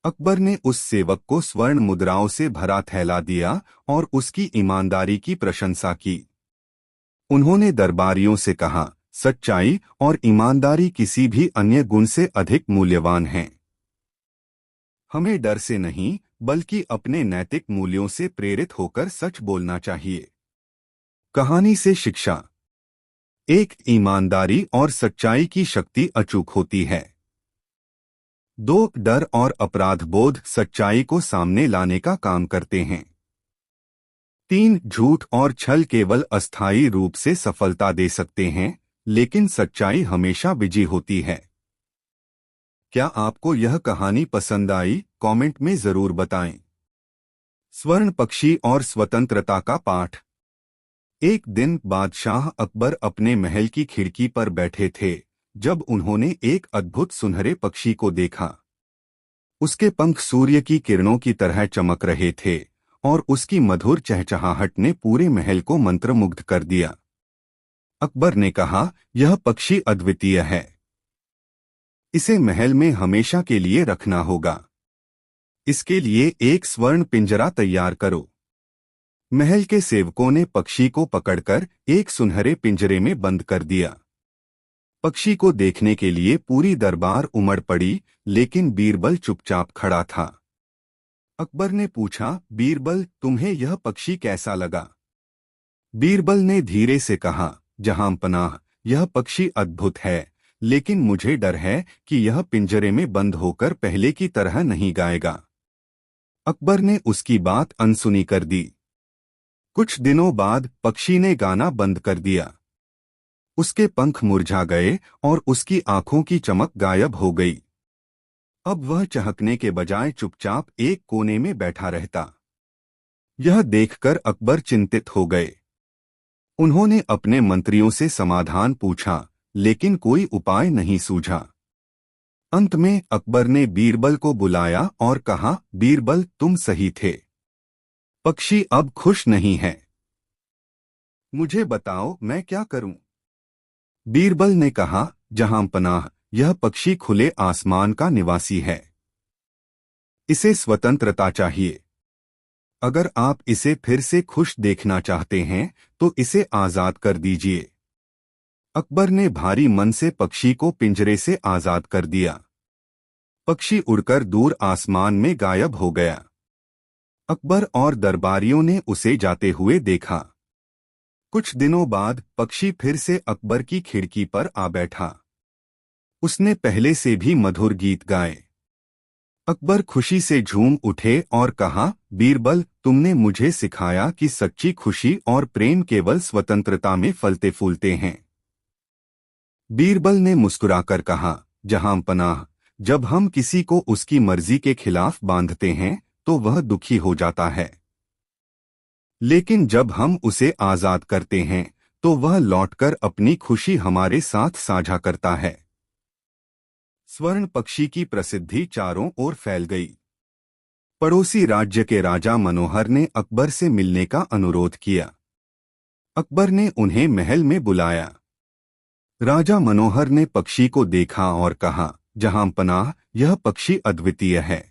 [SPEAKER 1] अकबर ने उस सेवक को स्वर्ण मुद्राओं से भरा थैला दिया और उसकी ईमानदारी की प्रशंसा की। उन्होंने दरबारियों से कहा, सच्चाई और ईमानदारी किसी भी अन्य गुण से अधिक मूल्यवान हैं। हमें डर से नहीं, बल्कि अपने नैतिक मूल्यों से प्रेरित होकर सच बोलना चाहिए। कहानी से शिक्षा। एक, ईमानदारी और सच्चाई की शक्ति अचूक होती है। 2, डर और अपराध बोध सच्चाई को सामने लाने का काम करते हैं। 3, झूठ और छल केवल अस्थायी रूप से सफलता दे सकते हैं, लेकिन सच्चाई हमेशा विजयी होती है। क्या आपको यह कहानी पसंद आई? कमेंट में जरूर बताएं। स्वर्ण पक्षी और स्वतंत्रता का पाठ। एक दिन बादशाह अकबर अपने महल की खिड़की पर बैठे थे जब उन्होंने एक अद्भुत सुनहरे पक्षी को देखा। उसके पंख सूर्य की किरणों की तरह चमक रहे थे और उसकी मधुर चहचहाहट ने पूरे महल को मंत्रमुग्ध कर दिया। अकबर ने कहा, यह पक्षी अद्वितीय है। इसे महल में हमेशा के लिए रखना होगा। इसके लिए एक स्वर्ण पिंजरा तैयार करो। महल के सेवकों ने पक्षी को पकड़कर एक सुनहरे पिंजरे में बंद कर दिया। पक्षी को देखने के लिए पूरी दरबार उमड़ पड़ी, लेकिन बीरबल चुपचाप खड़ा था। अकबर ने पूछा, बीरबल, तुम्हें यह पक्षी कैसा लगा? बीरबल ने धीरे से कहा, जहांपनाह, यह पक्षी अद्भुत है, लेकिन मुझे डर है कि यह पिंजरे में बंद होकर पहले की तरह नहीं गाएगा। अकबर ने उसकी बात अनसुनी कर दी। कुछ दिनों बाद पक्षी ने गाना बंद कर दिया। उसके पंख मुरझा गए और उसकी आंखों की चमक गायब हो गई। अब वह चहकने के बजाय चुपचाप एक कोने में बैठा रहता। यह देखकर अकबर चिंतित हो गए। उन्होंने अपने मंत्रियों से समाधान पूछा, लेकिन कोई उपाय नहीं सूझा। अंत में अकबर ने बीरबल को बुलाया और कहा, बीरबल, तुम सही थे। पक्षी अब खुश नहीं है। मुझे बताओ, मैं क्या करूं? बीरबल ने कहा, जहांपनाह, यह पक्षी खुले आसमान का निवासी है। इसे स्वतंत्रता चाहिए। अगर आप इसे फिर से खुश देखना चाहते हैं तो इसे आजाद कर दीजिए। अकबर ने भारी मन से पक्षी को पिंजरे से आजाद कर दिया। पक्षी उड़कर दूर आसमान में गायब हो गया। अकबर और दरबारियों ने उसे जाते हुए देखा। कुछ दिनों बाद पक्षी फिर से अकबर की खिड़की पर आ बैठा। उसने पहले से भी मधुर गीत गाए। अकबर खुशी से झूम उठे और कहा, बीरबल, तुमने मुझे सिखाया कि सच्ची खुशी और प्रेम केवल स्वतंत्रता में फलते फूलते हैं। बीरबल ने मुस्कुराकर कहा, जहां पनाह, जब हम किसी को उसकी मर्जी के खिलाफ बांधते हैं तो वह दुखी हो जाता है, लेकिन जब हम उसे आजाद करते हैं तो वह लौटकर अपनी खुशी हमारे साथ साझा करता है। स्वर्ण पक्षी की प्रसिद्धि चारों ओर फैल गई। पड़ोसी राज्य के राजा मनोहर ने अकबर से मिलने का अनुरोध किया। अकबर ने उन्हें महल में बुलाया। राजा मनोहर ने पक्षी को देखा और कहा, जहां पनाह, यह पक्षी अद्वितीय है।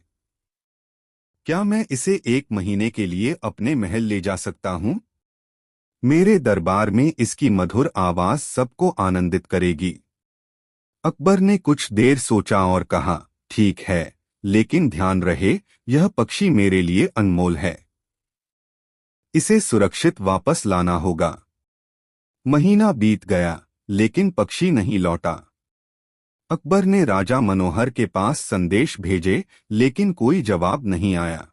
[SPEAKER 1] क्या मैं इसे 1 महीने के लिए अपने महल ले जा सकता हूं? मेरे दरबार में इसकी मधुर आवाज सबको आनंदित करेगी। अकबर ने कुछ देर सोचा और कहा, ठीक है, लेकिन ध्यान रहे, यह पक्षी मेरे लिए अनमोल है। इसे सुरक्षित वापस लाना होगा। महीना बीत गया, लेकिन पक्षी नहीं लौटा। अकबर ने राजा मनोहर के पास संदेश भेजे, लेकिन कोई जवाब नहीं आया।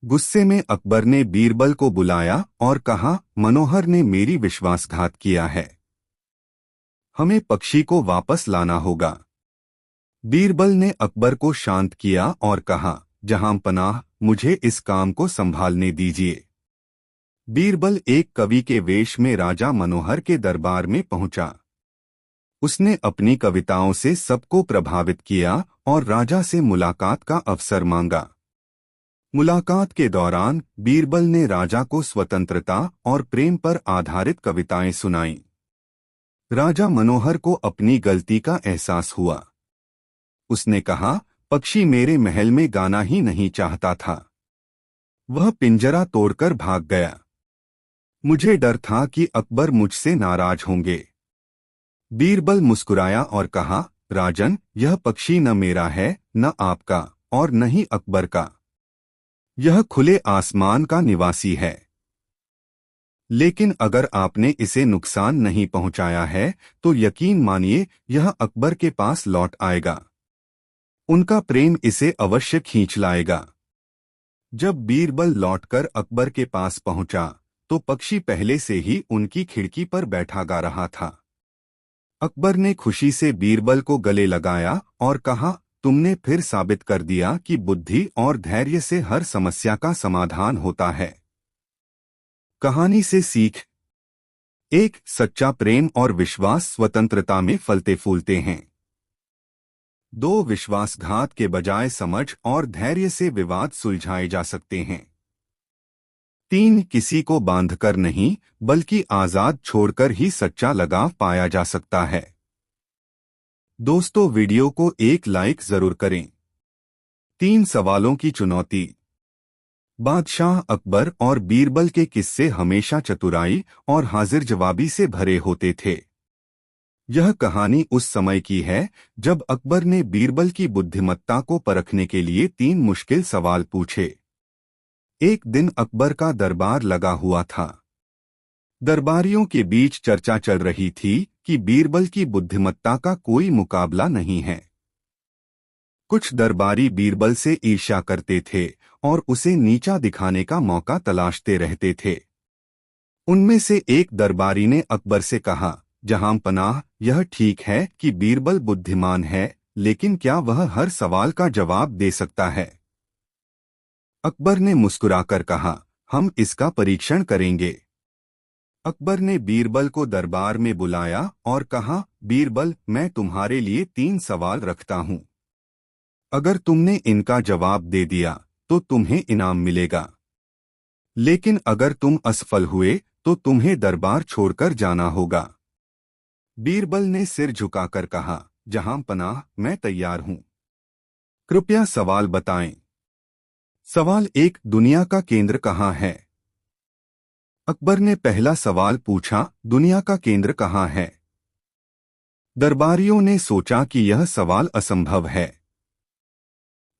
[SPEAKER 1] गुस्से में अकबर ने बीरबल को बुलाया और कहा, मनोहर ने मेरी विश्वासघात किया है। हमें पक्षी को वापस लाना होगा। बीरबल ने अकबर को शांत किया और कहा, जहां पनाह, मुझे इस काम को संभालने दीजिए। बीरबल एक कवि के वेश में राजा मनोहर के दरबार में पहुंचा। उसने अपनी कविताओं से सबको प्रभावित किया और राजा से मुलाकात का अवसर मांगा। मुलाकात के दौरान बीरबल ने राजा को स्वतंत्रता और प्रेम पर आधारित कविताएं सुनाईं। राजा मनोहर को अपनी गलती का एहसास हुआ। उसने कहा, पक्षी मेरे महल में गाना ही नहीं चाहता था। वह पिंजरा तोड़कर भाग गया। मुझे डर था कि अकबर मुझसे नाराज होंगे। बीरबल मुस्कुराया और कहा, राजन, यह पक्षी न मेरा है, न आपका, और न ही अकबर का। यह खुले आसमान का निवासी है। लेकिन अगर आपने इसे नुकसान नहीं पहुंचाया है तो यकीन मानिए यह अकबर के पास लौट आएगा। उनका प्रेम इसे अवश्य खींच लाएगा। जब बीरबल लौटकर अकबर के पास पहुंचा तो पक्षी पहले से ही उनकी खिड़की पर बैठा गा रहा था। अकबर ने खुशी से बीरबल को गले लगाया और कहा, तुमने फिर साबित कर दिया कि बुद्धि और धैर्य से हर समस्या का समाधान होता है। कहानी से सीख: 1. सच्चा प्रेम और विश्वास स्वतंत्रता में फलते फूलते हैं। 2. विश्वासघात के बजाय समझ और धैर्य से विवाद सुलझाए जा सकते हैं। 3. किसी को बांधकर नहीं बल्कि आजाद छोड़कर ही सच्चा लगाव पाया जा सकता है। दोस्तों, वीडियो को एक लाइक जरूर करें। 3 सवालों की चुनौती। बादशाह अकबर और बीरबल के किस्से हमेशा चतुराई और हाजिर जवाबी से भरे होते थे। यह कहानी उस समय की है जब अकबर ने बीरबल की बुद्धिमत्ता को परखने के लिए 3 मुश्किल सवाल पूछे। एक दिन अकबर का दरबार लगा हुआ था। दरबारियों के बीच चर्चा चल रही थी कि बीरबल की बुद्धिमत्ता का कोई मुकाबला नहीं है। कुछ दरबारी बीरबल से ईर्ष्या करते थे और उसे नीचा दिखाने का मौका तलाशते रहते थे। उनमें से एक दरबारी ने अकबर से कहा, जहां पनाह, यह ठीक है कि बीरबल बुद्धिमान है, लेकिन क्या वह हर सवाल का जवाब दे सकता है? अकबर ने मुस्कुराकर कहा, हम इसका परीक्षण करेंगे। अकबर ने बीरबल को दरबार में बुलाया और कहा, बीरबल, मैं तुम्हारे लिए 3 सवाल रखता हूं। अगर तुमने इनका जवाब दे दिया तो तुम्हें इनाम मिलेगा, लेकिन अगर तुम असफल हुए तो तुम्हें दरबार छोड़कर जाना होगा। बीरबल ने सिर झुकाकर कहा, जहां पनाह, मैं तैयार हूं। कृपया सवाल बताएं। सवाल 1, दुनिया का केंद्र कहाँ है? अकबर ने पहला सवाल पूछा, दुनिया का केंद्र कहाँ है? दरबारियों ने सोचा कि यह सवाल असंभव है।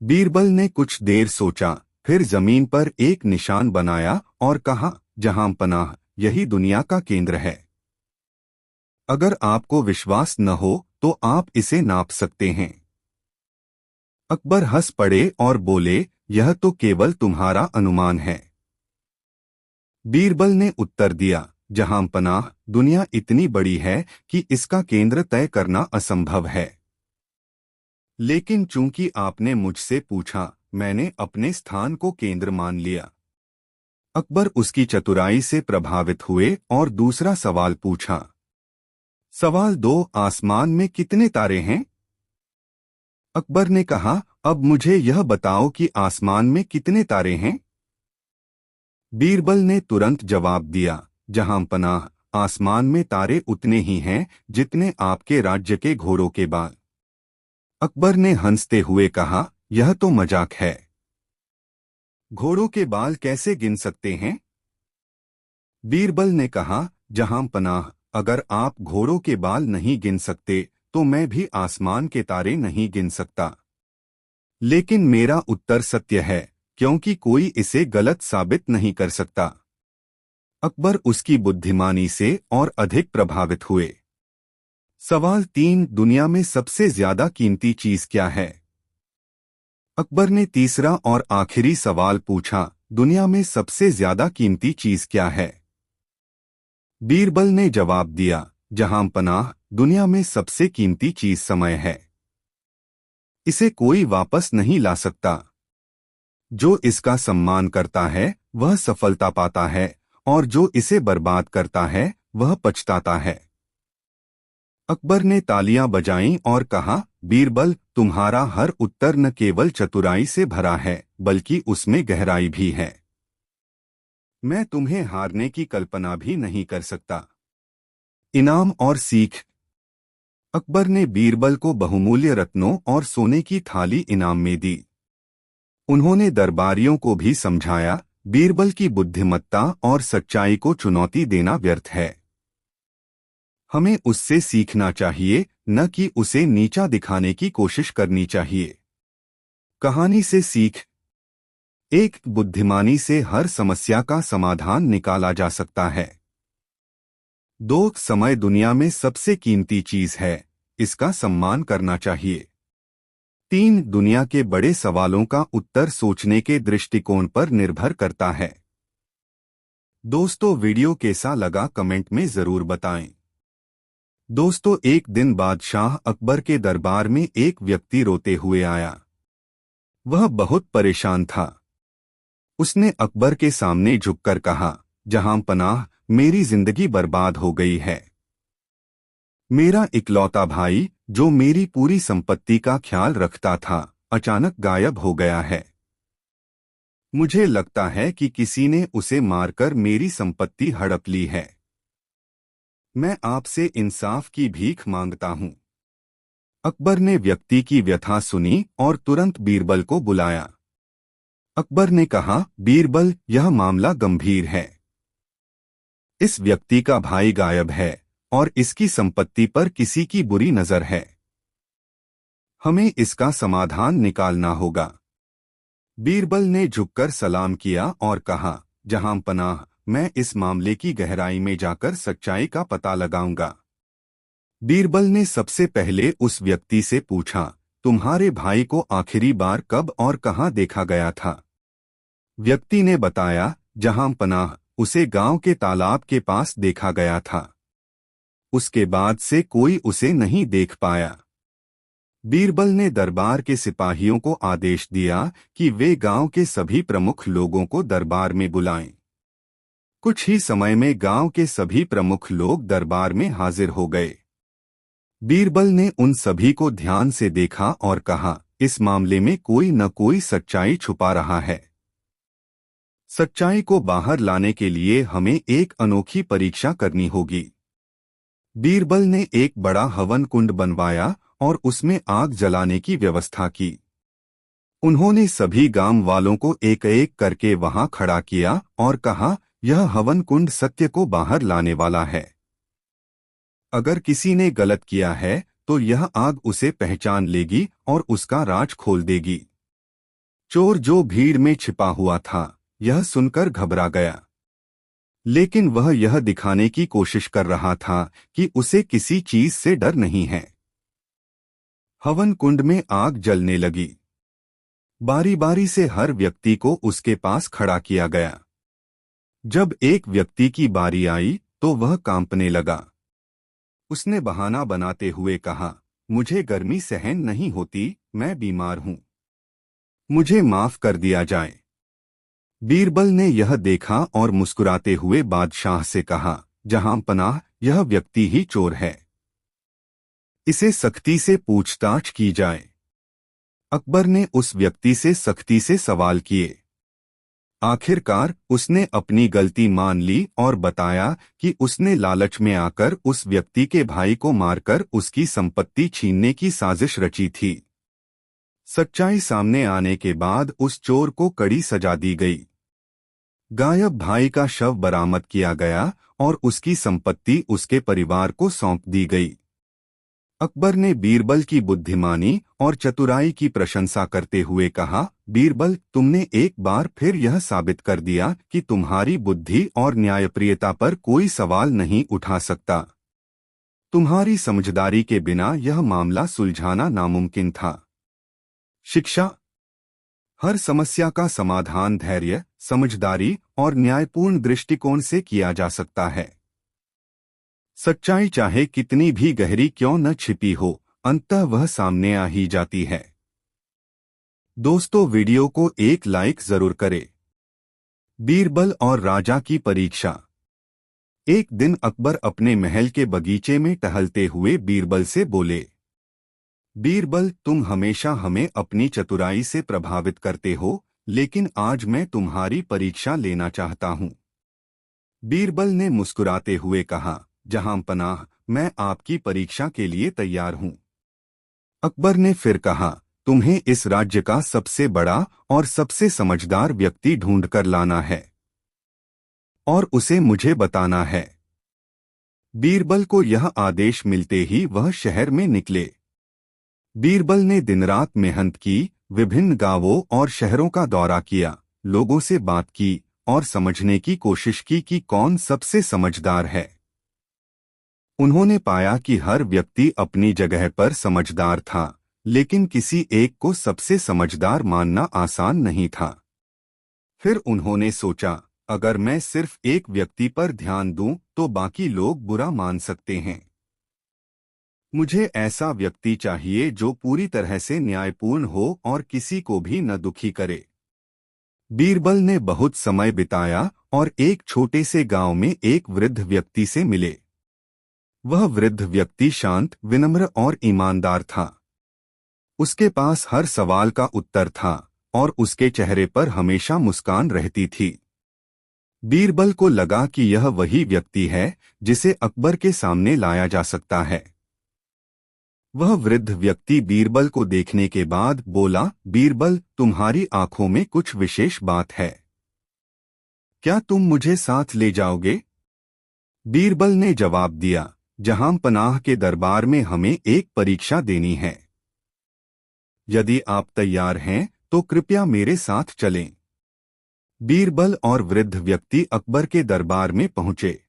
[SPEAKER 1] बीरबल ने कुछ देर सोचा, फिर जमीन पर एक निशान बनाया और कहा, जहां पनाह, यही दुनिया का केंद्र है। अगर आपको विश्वास न हो तो आप इसे नाप सकते हैं। अकबर हंस पड़े और बोले, यह तो केवल तुम्हारा अनुमान है। बीरबल ने उत्तर दिया, जहां पनाह, दुनिया इतनी बड़ी है कि इसका केंद्र तय करना असंभव है। लेकिन चूंकि आपने मुझसे पूछा, मैंने अपने स्थान को केंद्र मान लिया। अकबर उसकी चतुराई से प्रभावित हुए और दूसरा सवाल पूछा। सवाल 2, आसमान में कितने तारे हैं? अकबर ने कहा, अब मुझे यह बताओ कि आसमान में कितने तारे हैं? बीरबल ने तुरंत जवाब दिया, जहां पनाह, आसमान में तारे उतने ही हैं जितने आपके राज्य के घोड़ों के बाल। अकबर ने हंसते हुए कहा, यह तो मजाक है। घोड़ों के बाल कैसे गिन सकते हैं? बीरबल ने कहा, जहां पनाह, अगर आप घोड़ों के बाल नहीं गिन सकते तो मैं भी आसमान के तारे नहीं गिन सकता। लेकिन मेरा उत्तर सत्य है, क्योंकि कोई इसे गलत साबित नहीं कर सकता। अकबर उसकी बुद्धिमानी से और अधिक प्रभावित हुए। सवाल 3, दुनिया में सबसे ज्यादा कीमती चीज क्या है? अकबर ने तीसरा और आखिरी सवाल पूछा, दुनिया में सबसे ज्यादा कीमती चीज क्या है? बीरबल ने जवाब दिया, जहां पनाह, दुनिया में सबसे कीमती चीज समय है। इसे कोई वापस नहीं ला सकता। जो इसका सम्मान करता है वह सफलता पाता है, और जो इसे बर्बाद करता है वह पछताता है। अकबर ने तालियां बजाईं और कहा, बीरबल, तुम्हारा हर उत्तर न केवल चतुराई से भरा है बल्कि उसमें गहराई भी है। मैं तुम्हें हारने की कल्पना भी नहीं कर सकता। इनाम और सीख। अकबर ने बीरबल को बहुमूल्य रत्नों और सोने की थाली इनाम में दी। उन्होंने दरबारियों को भी समझाया, बीरबल की बुद्धिमत्ता और सच्चाई को चुनौती देना व्यर्थ है। हमें उससे सीखना चाहिए, न कि उसे नीचा दिखाने की कोशिश करनी चाहिए। कहानी से सीख। एक, बुद्धिमानी से हर समस्या का समाधान निकाला जा सकता है। 2, समय दुनिया में सबसे कीमती चीज है, इसका सम्मान करना चाहिए। 3, दुनिया के बड़े सवालों का उत्तर सोचने के दृष्टिकोण पर निर्भर करता है। दोस्तों, वीडियो कैसा लगा कमेंट में जरूर बताएं। दोस्तों, एक दिन बादशाह अकबर के दरबार में एक व्यक्ति रोते हुए आया। वह बहुत परेशान था। उसने अकबर के सामने झुककर कहा, जहां पनाह, मेरी जिंदगी बर्बाद हो गई है। मेरा इकलौता भाई, जो मेरी पूरी संपत्ति का ख्याल रखता था, अचानक गायब हो गया है। मुझे लगता है कि किसी ने उसे मारकर मेरी संपत्ति हड़प ली है। मैं आपसे इंसाफ की भीख मांगता हूं। अकबर ने व्यक्ति की व्यथा सुनी और तुरंत बीरबल को बुलाया। अकबर ने कहा, बीरबल, यह मामला गंभीर है। इस व्यक्ति का भाई गायब है और इसकी संपत्ति पर किसी की बुरी नजर है। हमें इसका समाधान निकालना होगा। बीरबल ने झुककर सलाम किया और कहा, जहां पनाह, मैं इस मामले की गहराई में जाकर सच्चाई का पता लगाऊंगा। बीरबल ने सबसे पहले उस व्यक्ति से पूछा, तुम्हारे भाई को आखिरी बार कब और कहां देखा गया था? व्यक्ति ने बताया, जहां पनाह, उसे गांव के तालाब के पास देखा गया था। उसके बाद से कोई उसे नहीं देख पाया। बीरबल ने दरबार के सिपाहियों को आदेश दिया कि वे गांव के सभी प्रमुख लोगों को दरबार में बुलाएं। कुछ ही समय में गांव के सभी प्रमुख लोग दरबार में हाजिर हो गए। बीरबल ने उन सभी को ध्यान से देखा और कहा, इस मामले में कोई न कोई सच्चाई छुपा रहा है। सच्चाई को बाहर लाने के लिए हमें एक अनोखी परीक्षा करनी होगी। बीरबल ने एक बड़ा हवन कुंड बनवाया और उसमें आग जलाने की व्यवस्था की। उन्होंने सभी गांव वालों को एक एक करके वहां खड़ा किया और कहा, यह हवन कुंड सत्य को बाहर लाने वाला है। अगर किसी ने गलत किया है तो यह आग उसे पहचान लेगी और उसका राज खोल देगी। चोर जो भीड़ में छिपा हुआ था, यह सुनकर घबरा गया, लेकिन वह यह दिखाने की कोशिश कर रहा था कि उसे किसी चीज से डर नहीं है। हवन कुंड में आग जलने लगी। बारी बारी से हर व्यक्ति को उसके पास खड़ा किया गया। जब एक व्यक्ति की बारी आई तो वह कांपने लगा। उसने बहाना बनाते हुए कहा, मुझे गर्मी सहन नहीं होती, मैं बीमार हूं, मुझे माफ कर दिया जाए। बीरबल ने यह देखा और मुस्कुराते हुए बादशाह से कहा, जहां पनाह, यह व्यक्ति ही चोर है, इसे सख्ती से पूछताछ की जाए। अकबर ने उस व्यक्ति से सख्ती से सवाल किए। आखिरकार उसने अपनी गलती मान ली और बताया कि उसने लालच में आकर उस व्यक्ति के भाई को मारकर उसकी संपत्ति छीनने की साजिश रची थी। सच्चाई सामने आने के बाद उस चोर को कड़ी सजा दी गई। गायब भाई का शव बरामद किया गया और उसकी संपत्ति उसके परिवार को सौंप दी गई। अकबर ने बीरबल की बुद्धिमानी और चतुराई की प्रशंसा करते हुए कहा, बीरबल, तुमने एक बार फिर यह साबित कर दिया कि तुम्हारी बुद्धि और न्यायप्रियता पर कोई सवाल नहीं उठा सकता। तुम्हारी समझदारी के बिना यह मामला सुलझाना नामुमकिन था। शिक्षा। हर समस्या का समाधान धैर्य, समझदारी और न्यायपूर्ण दृष्टिकोण से किया जा सकता है। सच्चाई चाहे कितनी भी गहरी क्यों न छिपी हो, अंततः वह सामने आ ही जाती है। दोस्तों, वीडियो को एक लाइक जरूर करें। बीरबल और राजा की परीक्षा। एक दिन अकबर अपने महल के बगीचे में टहलते हुए बीरबल से बोले, बीरबल, तुम हमेशा हमें अपनी चतुराई से प्रभावित करते हो, लेकिन आज मैं तुम्हारी परीक्षा लेना चाहता हूं। बीरबल ने मुस्कुराते हुए कहा, जहां पनाह, मैं आपकी परीक्षा के लिए तैयार हूं। अकबर ने फिर कहा, तुम्हें इस राज्य का सबसे बड़ा और सबसे समझदार व्यक्ति ढूंढकर लाना है और उसे मुझे बताना है। बीरबल को यह आदेश मिलते ही वह शहर में निकले। बीरबल ने दिन रात मेहनत की, विभिन्न गांवों और शहरों का दौरा किया, लोगों से बात की और समझने की कोशिश की कि कौन सबसे समझदार है। उन्होंने पाया कि हर व्यक्ति अपनी जगह पर समझदार था, लेकिन किसी एक को सबसे समझदार मानना आसान नहीं था। फिर उन्होंने सोचा, अगर मैं सिर्फ एक व्यक्ति पर ध्यान दूं तो बाकी लोग बुरा मान सकते हैं। मुझे ऐसा व्यक्ति चाहिए जो पूरी तरह से न्यायपूर्ण हो और किसी को भी न दुखी करे। बीरबल ने बहुत समय बिताया और एक छोटे से गांव में एक वृद्ध व्यक्ति से मिले। वह वृद्ध व्यक्ति शांत, विनम्र और ईमानदार था। उसके पास हर सवाल का उत्तर था और उसके चेहरे पर हमेशा मुस्कान रहती थी। बीरबल को लगा कि यह वही व्यक्ति है जिसे अकबर के सामने लाया जा सकता है। वह वृद्ध व्यक्ति बीरबल को देखने के बाद बोला, बीरबल, तुम्हारी आंखों में कुछ विशेष बात है, क्या तुम मुझे साथ ले जाओगे? बीरबल ने जवाब दिया, जहां पनाह के दरबार में हमें एक परीक्षा देनी है। यदि आप तैयार हैं तो कृपया मेरे साथ चलें। बीरबल और वृद्ध व्यक्ति अकबर के दरबार में पहुंचे।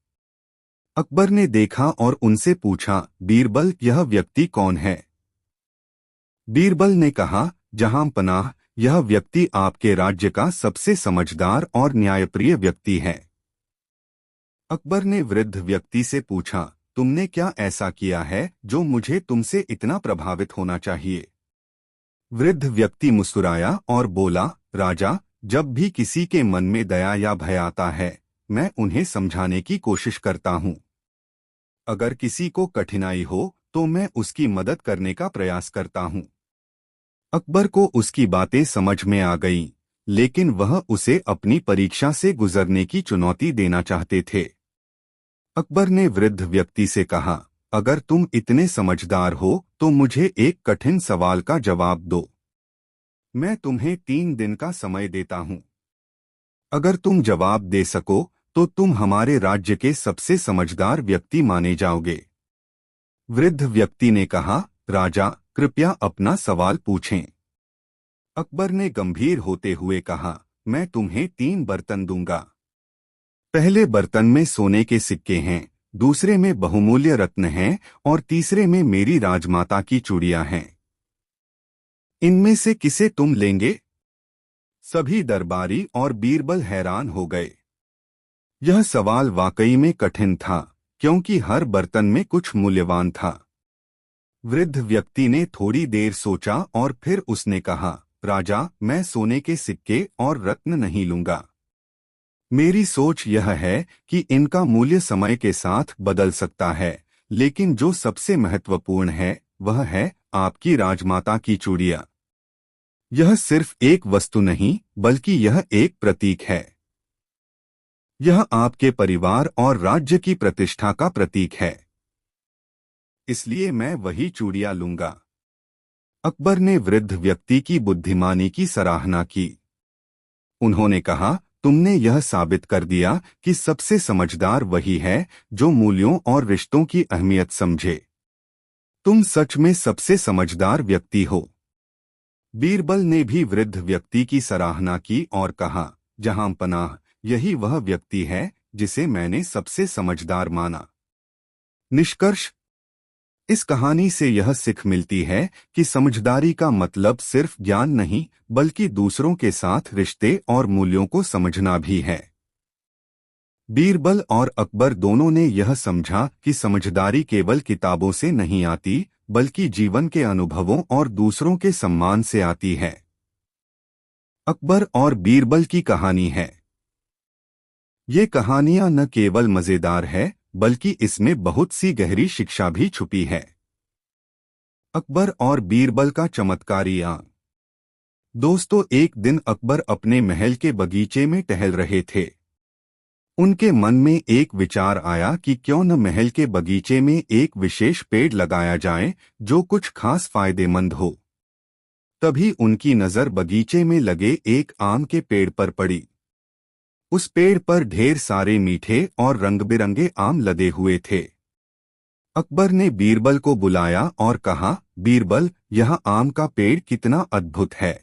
[SPEAKER 1] अकबर ने देखा और उनसे पूछा, बीरबल, यह व्यक्ति कौन है? बीरबल ने कहा, जहां पनाह, यह व्यक्ति आपके राज्य का सबसे समझदार और न्यायप्रिय व्यक्ति है। अकबर ने वृद्ध व्यक्ति से पूछा, तुमने क्या ऐसा किया है जो मुझे तुमसे इतना प्रभावित होना चाहिए? वृद्ध व्यक्ति मुस्कुराया और बोला, राजा, जब भी किसी के मन में दया या भय आता है, मैं उन्हें समझाने की कोशिश करता हूँ। अगर किसी को कठिनाई हो तो मैं उसकी मदद करने का प्रयास करता हूँ। अकबर को उसकी बातें समझ में आ गईं, लेकिन वह उसे अपनी परीक्षा से गुजरने की चुनौती देना चाहते थे। अकबर ने वृद्ध व्यक्ति से कहा, अगर तुम इतने समझदार हो तो मुझे एक कठिन सवाल का जवाब दो। मैं तुम्हें 3 दिन का समय देता हूं। अगर तुम जवाब दे सको तो तुम हमारे राज्य के सबसे समझदार व्यक्ति माने जाओगे। वृद्ध व्यक्ति ने कहा, राजा कृपया अपना सवाल पूछें। अकबर ने गंभीर होते हुए कहा, मैं तुम्हें 3 बर्तन दूंगा। पहले बर्तन में सोने के सिक्के हैं, दूसरे में बहुमूल्य रत्न हैं और तीसरे में मेरी राजमाता की चूड़ियां हैं। इनमें से किसे तुम लेंगे? सभी दरबारी और बीरबल हैरान हो गए। यह सवाल वाकई में कठिन था, क्योंकि हर बर्तन में कुछ मूल्यवान था। वृद्ध व्यक्ति ने थोड़ी देर सोचा और फिर उसने कहा, राजा मैं सोने के सिक्के और रत्न नहीं लूंगा। मेरी सोच यह है कि इनका मूल्य समय के साथ बदल सकता है, लेकिन जो सबसे महत्वपूर्ण है वह है आपकी राजमाता की चूड़ियां। यह सिर्फ एक वस्तु नहीं बल्कि यह एक प्रतीक है। यह आपके परिवार और राज्य की प्रतिष्ठा का प्रतीक है। इसलिए मैं वही चूड़ियां लूंगा। अकबर ने वृद्ध व्यक्ति की बुद्धिमानी की सराहना की। उन्होंने कहा, तुमने यह साबित कर दिया कि सबसे समझदार वही है जो मूल्यों और रिश्तों की अहमियत समझे। तुम सच में सबसे समझदार व्यक्ति हो। बीरबल ने भी वृद्ध व्यक्ति की सराहना की और कहा, जहां पनाह, यही वह व्यक्ति है जिसे मैंने सबसे समझदार माना। निष्कर्ष, इस कहानी से यह सीख मिलती है कि समझदारी का मतलब सिर्फ ज्ञान नहीं बल्कि दूसरों के साथ रिश्ते और मूल्यों को समझना भी है। बीरबल और अकबर दोनों ने यह समझा कि समझदारी केवल किताबों से नहीं आती बल्कि जीवन के अनुभवों और दूसरों के सम्मान से आती है। अकबर और बीरबल की कहानी है। ये कहानियां न केवल मजेदार है बल्कि इसमें बहुत सी गहरी शिक्षा भी छुपी है। अकबर और बीरबल का चमत्कारी आम। दोस्तों, एक दिन अकबर अपने महल के बगीचे में टहल रहे थे। उनके मन में एक विचार आया कि क्यों न महल के बगीचे में एक विशेष पेड़ लगाया जाए जो कुछ खास फायदेमंद हो। तभी उनकी नजर बगीचे में लगे एक आम के पेड़ पर पड़ी। उस पेड़ पर ढेर सारे मीठे और रंग-बिरंगे आम लदे हुए थे। अकबर ने बीरबल को बुलाया और कहा, बीरबल, यह आम का पेड़ कितना अद्भुत है।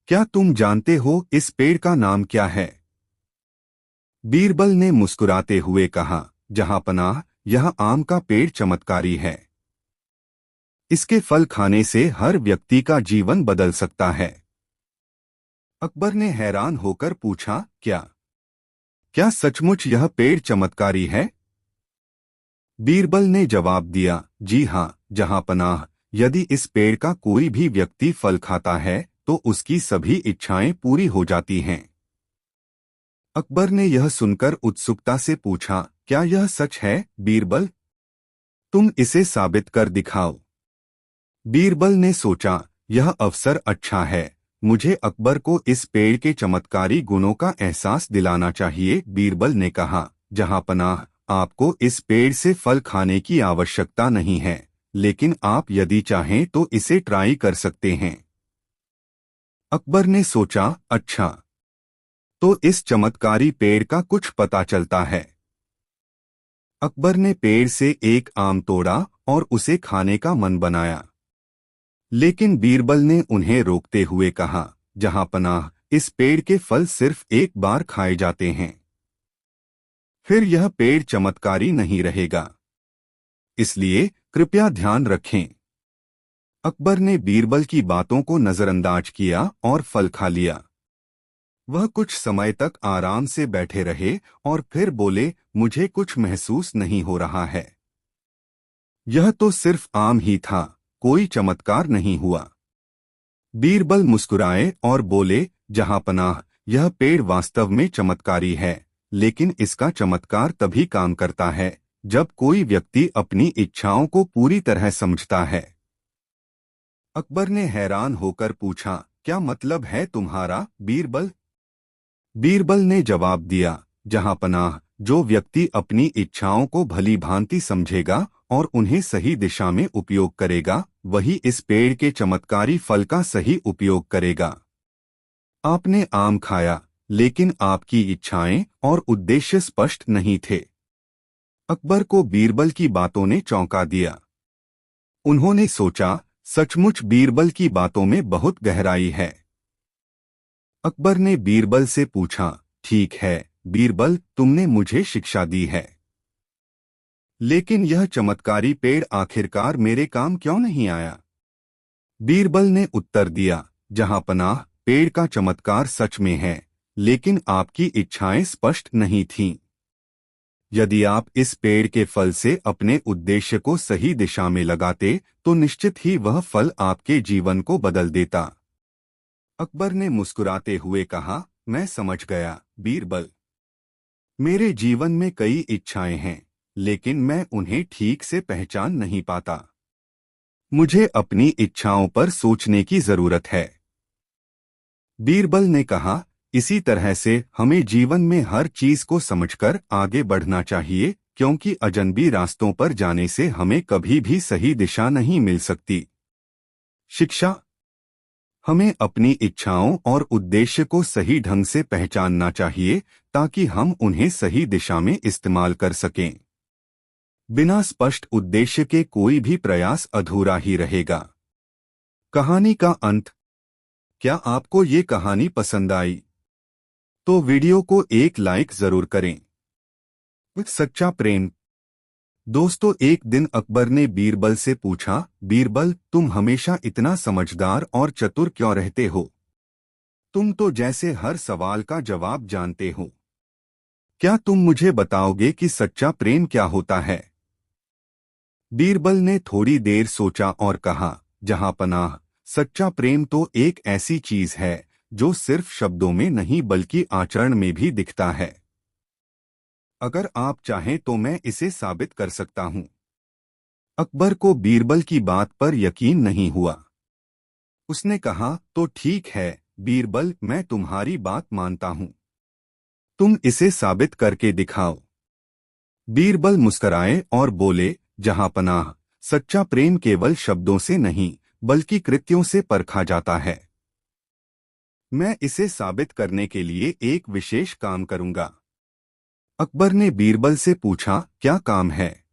[SPEAKER 1] क्या तुम जानते हो इस पेड़ का नाम क्या है? बीरबल ने मुस्कुराते हुए कहा, जहांपनाह, यह आम का पेड़ चमत्कारी है। इसके फल खाने से हर व्यक्ति का जीवन बदल सकता है। अकबर ने हैरान होकर पूछा, क्या क्या सचमुच यह पेड़ चमत्कारी है? बीरबल ने जवाब दिया, जी हाँ, जहांपनाह, यदि इस पेड़ का कोई भी व्यक्ति फल खाता है तो उसकी सभी इच्छाएं पूरी हो जाती हैं। अकबर ने यह सुनकर उत्सुकता से पूछा, क्या यह सच है, बीरबल? तुम इसे साबित कर दिखाओ। बीरबल ने सोचा, यह अवसर अच्छा है। मुझे अकबर को इस पेड़ के चमत्कारी गुणों का एहसास दिलाना चाहिए। बीरबल ने कहा, जहांपनाह, आपको इस पेड़ से फल खाने की आवश्यकता नहीं है, लेकिन आप यदि चाहें तो इसे ट्राई कर सकते हैं। अकबर ने सोचा, अच्छा, तो इस चमत्कारी पेड़ का कुछ पता चलता है। अकबर ने पेड़ से एक आम तोड़ा और उसे खाने का मन बनाया। लेकिन बीरबल ने उन्हें रोकते हुए कहा, जहांपनाह, इस पेड़ के फल सिर्फ एक बार खाए जाते हैं, फिर यह पेड़ चमत्कारी नहीं रहेगा। इसलिए कृपया ध्यान रखें। अकबर ने बीरबल की बातों को नजरअंदाज किया और फल खा लिया। वह कुछ समय तक आराम से बैठे रहे और फिर बोले, मुझे कुछ महसूस नहीं हो रहा है। यह तो सिर्फ आम ही था, कोई चमत्कार नहीं हुआ। बीरबल मुस्कुराए और बोले, जहांपनाह, यह पेड़ वास्तव में चमत्कारी है, लेकिन इसका चमत्कार तभी काम करता है जब कोई व्यक्ति अपनी इच्छाओं को पूरी तरह समझता है। अकबर ने हैरान होकर पूछा, क्या मतलब है तुम्हारा, बीरबल? बीरबल ने जवाब दिया, जहांपनाह, जो व्यक्ति अपनी इच्छाओं को भली भांति समझेगा और उन्हें सही दिशा में उपयोग करेगा, वही इस पेड़ के चमत्कारी फल का सही उपयोग करेगा। आपने आम खाया, लेकिन आपकी इच्छाएं और उद्देश्य स्पष्ट नहीं थे। अकबर को बीरबल की बातों ने चौंका दिया। उन्होंने सोचा, सचमुच बीरबल की बातों में बहुत गहराई है। अकबर ने बीरबल से पूछा, ठीक है बीरबल, तुमने मुझे शिक्षा दी है, लेकिन यह चमत्कारी पेड़ आखिरकार मेरे काम क्यों नहीं आया? बीरबल ने उत्तर दिया, जहां पनाह, पेड़ का चमत्कार सच में है, लेकिन आपकी इच्छाएं स्पष्ट नहीं थीं। यदि आप इस पेड़ के फल से अपने उद्देश्य को सही दिशा में लगाते तो निश्चित ही वह फल आपके जीवन को बदल देता। अकबर ने मुस्कुराते हुए कहा, मैं समझ गया बीरबल। मेरे जीवन में कई इच्छाएं हैं, लेकिन मैं उन्हें ठीक से पहचान नहीं पाता। मुझे अपनी इच्छाओं पर सोचने की जरूरत है। बीरबल ने कहा, इसी तरह से हमें जीवन में हर चीज को समझकर आगे बढ़ना चाहिए, क्योंकि अजनबी रास्तों पर जाने से हमें कभी भी सही दिशा नहीं मिल सकती। शिक्षा। हमें अपनी इच्छाओं और उद्देश्य को सही ढंग से पहचानना चाहिए ताकि हम उन्हें सही दिशा में इस्तेमाल कर सकें। बिना स्पष्ट उद्देश्य के कोई भी प्रयास अधूरा ही रहेगा। कहानी का अंत। क्या आपको ये कहानी पसंद आई? तो वीडियो को एक लाइक जरूर करें। सच्चा प्रेम। दोस्तों, एक दिन अकबर ने बीरबल से पूछा, बीरबल, तुम हमेशा इतना समझदार और चतुर क्यों रहते हो? तुम तो जैसे हर सवाल का जवाब जानते हो। क्या तुम मुझे बताओगे कि सच्चा प्रेम क्या होता है? बीरबल ने थोड़ी देर सोचा और कहा, जहां पनाह, सच्चा प्रेम तो एक ऐसी चीज है जो सिर्फ शब्दों में नहीं बल्कि आचरण में भी दिखता है। अगर आप चाहें तो मैं इसे साबित कर सकता हूं। अकबर को बीरबल की बात पर यकीन नहीं हुआ। उसने कहा, तो ठीक है बीरबल, मैं तुम्हारी बात मानता हूं। तुम इसे साबित करके दिखाओ। बीरबल मुस्कराए और बोले, जहां पनाह, सच्चा प्रेम केवल शब्दों से नहीं बल्कि कृत्यों से परखा जाता है। मैं इसे साबित करने के लिए एक विशेष काम करूंगा। अकबर ने बीरबल से पूछा, क्या काम है?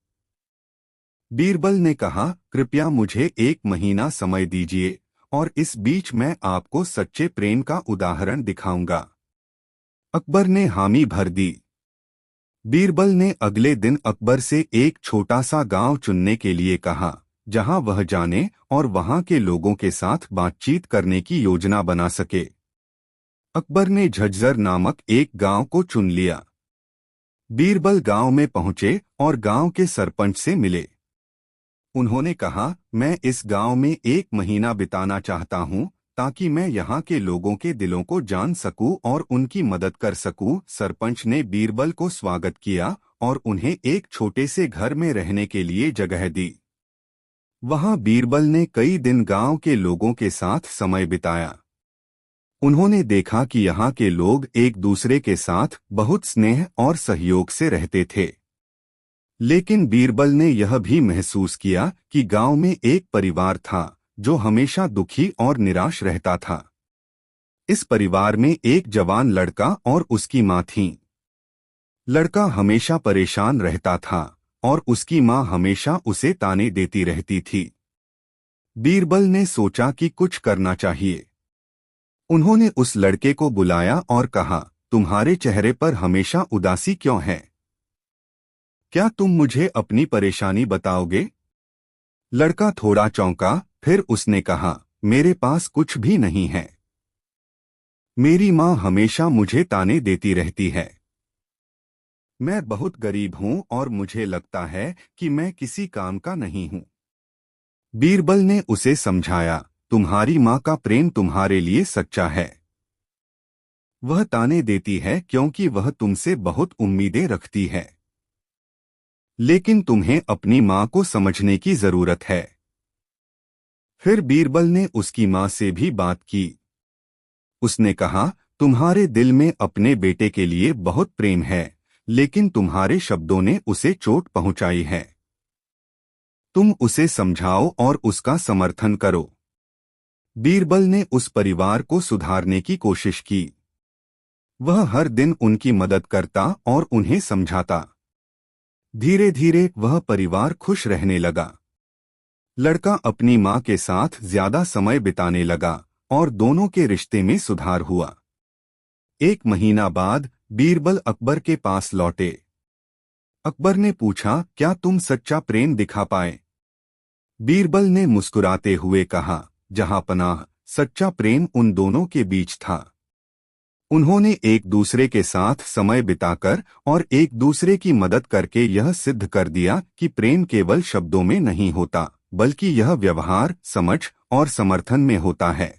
[SPEAKER 1] बीरबल ने कहा, कृपया मुझे 1 महीना समय दीजिए और इस बीच मैं आपको सच्चे प्रेम का उदाहरण दिखाऊंगा। अकबर ने हामी भर दी। बीरबल ने अगले दिन अकबर से एक छोटा सा गांव चुनने के लिए कहा, जहां वह जाने और वहां के लोगों के साथ बातचीत करने की योजना बना सके। अकबर ने झज्जर नामक एक गांव को चुन लिया। बीरबल गांव में पहुंचे और गांव के सरपंच से मिले। उन्होंने कहा, मैं इस गांव में 1 महीना बिताना चाहता हूं ताकि मैं यहां के लोगों के दिलों को जान सकूं और उनकी मदद कर सकूं। सरपंच ने बीरबल को स्वागत किया और उन्हें एक छोटे से घर में रहने के लिए जगह दी। वहां बीरबल ने कई दिन गांव के लोगों के साथ समय बिताया। उन्होंने देखा कि यहाँ के लोग एक दूसरे के साथ बहुत स्नेह और सहयोग से रहते थे। लेकिन बीरबल ने यह भी महसूस किया कि गांव में एक परिवार था जो हमेशा दुखी और निराश रहता था। इस परिवार में एक जवान लड़का और उसकी मां थीं। लड़का हमेशा परेशान रहता था और उसकी मां हमेशा उसे ताने देती रहती थी। बीरबल ने सोचा कि कुछ करना चाहिए। उन्होंने उस लड़के को बुलाया और कहा, तुम्हारे चेहरे पर हमेशा उदासी क्यों है? क्या तुम मुझे अपनी परेशानी बताओगे? लड़का थोड़ा चौंका, फिर उसने कहा, मेरे पास कुछ भी नहीं है। मेरी मां हमेशा मुझे ताने देती रहती है। मैं बहुत गरीब हूं और मुझे लगता है कि मैं किसी काम का नहीं हूं। बीरबल ने उसे समझाया, तुम्हारी मां का प्रेम तुम्हारे लिए सच्चा है। वह ताने देती है क्योंकि वह तुमसे बहुत उम्मीदें रखती है। लेकिन तुम्हें अपनी मां को समझने की जरूरत है। फिर बीरबल ने उसकी मां से भी बात की। उसने कहा, तुम्हारे दिल में अपने बेटे के लिए बहुत प्रेम है, लेकिन तुम्हारे शब्दों ने उसे चोट पहुंचाई है। तुम उसे समझाओ और उसका समर्थन करो। बीरबल ने उस परिवार को सुधारने की कोशिश की। वह हर दिन उनकी मदद करता और उन्हें समझाता। धीरे धीरे वह परिवार खुश रहने लगा। लड़का अपनी माँ के साथ ज्यादा समय बिताने लगा और दोनों के रिश्ते में सुधार हुआ। एक महीना बाद बीरबल अकबर के पास लौटे। अकबर ने पूछा, क्या तुम सच्चा प्रेम दिखा पाए? बीरबल ने मुस्कुराते हुए कहा, जहां पनाह, सच्चा प्रेम उन दोनों के बीच था। उन्होंने एक दूसरे के साथ समय बिताकर और एक दूसरे की मदद करके यह सिद्ध कर दिया कि प्रेम केवल शब्दों में नहीं होता, बल्कि यह व्यवहार, समझ और समर्थन में होता है।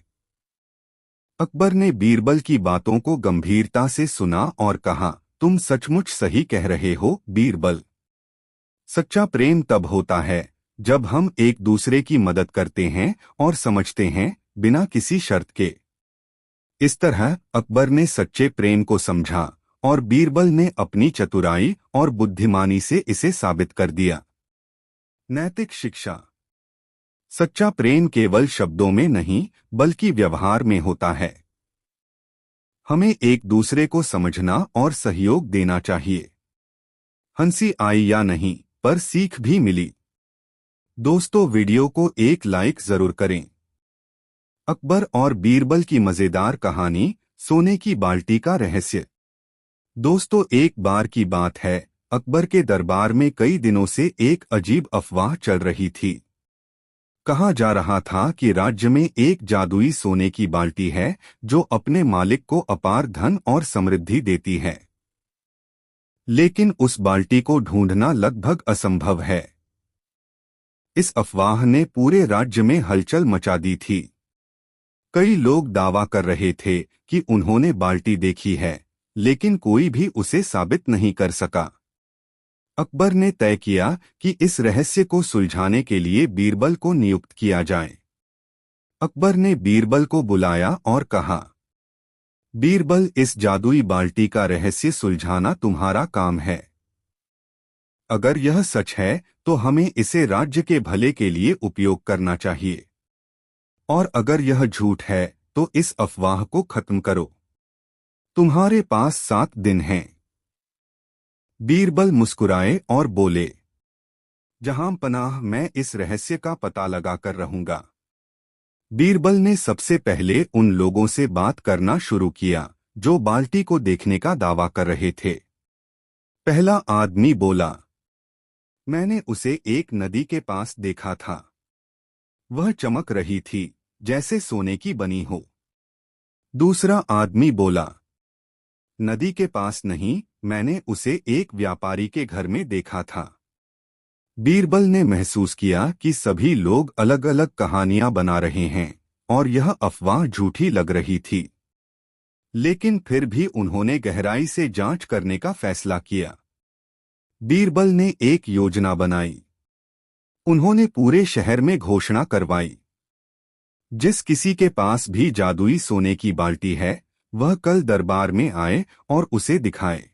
[SPEAKER 1] अकबर ने बीरबल की बातों को गंभीरता से सुना और कहा, तुम सचमुच सही कह रहे हो बीरबल। सच्चा प्रेम तब होता है जब हम एक दूसरे की मदद करते हैं और समझते हैं, बिना किसी शर्त के। इस तरह अकबर ने सच्चे प्रेम को समझा और बीरबल ने अपनी चतुराई और बुद्धिमानी से इसे साबित कर दिया। नैतिक शिक्षा। सच्चा प्रेम केवल शब्दों में नहीं, बल्कि व्यवहार में होता है। हमें एक दूसरे को समझना और सहयोग देना चाहिए। हंसी आई या नहीं, पर सीख भी मिली। दोस्तों, वीडियो को एक लाइक जरूर करें। अकबर और बीरबल की मजेदार कहानी, सोने की बाल्टी का रहस्य। दोस्तों, एक बार की बात है, अकबर के दरबार में कई दिनों से एक अजीब अफवाह चल रही थी। कहा जा रहा था कि राज्य में एक जादुई सोने की बाल्टी है जो अपने मालिक को अपार धन और समृद्धि देती है। लेकिन उस बाल्टी को ढूंढना लगभग असंभव है। इस अफवाह ने पूरे राज्य में हलचल मचा दी थी। कई लोग दावा कर रहे थे कि उन्होंने बाल्टी देखी है, लेकिन कोई भी उसे साबित नहीं कर सका। अकबर ने तय किया कि इस रहस्य को सुलझाने के लिए बीरबल को नियुक्त किया जाए। अकबर ने बीरबल को बुलाया और कहा, बीरबल, इस जादुई बाल्टी का रहस्य सुलझाना तुम्हारा काम है। अगर यह सच है तो हमें इसे राज्य के भले के लिए उपयोग करना चाहिए, और अगर यह झूठ है तो इस अफवाह को खत्म करो। तुम्हारे पास 7 दिन हैं। बीरबल मुस्कुराए और बोले, जहां पनाह, मैं इस रहस्य का पता लगाकर रहूंगा। बीरबल ने सबसे पहले उन लोगों से बात करना शुरू किया जो बाल्टी को देखने का दावा कर रहे थे। पहला आदमी बोला, मैंने उसे एक नदी के पास देखा था। वह चमक रही थी जैसे सोने की बनी हो। दूसरा आदमी बोला, नदी के पास नहीं, मैंने उसे एक व्यापारी के घर में देखा था। बीरबल ने महसूस किया कि सभी लोग अलग अलग कहानियां बना रहे हैं और यह अफवाह झूठी लग रही थी। लेकिन फिर भी उन्होंने गहराई से जांच करने का फैसला किया। बीरबल ने एक योजना बनाई। उन्होंने पूरे शहर में घोषणा करवाई, जिस किसी के पास भी जादुई सोने की बाल्टी है, वह कल दरबार में आए और उसे दिखाए।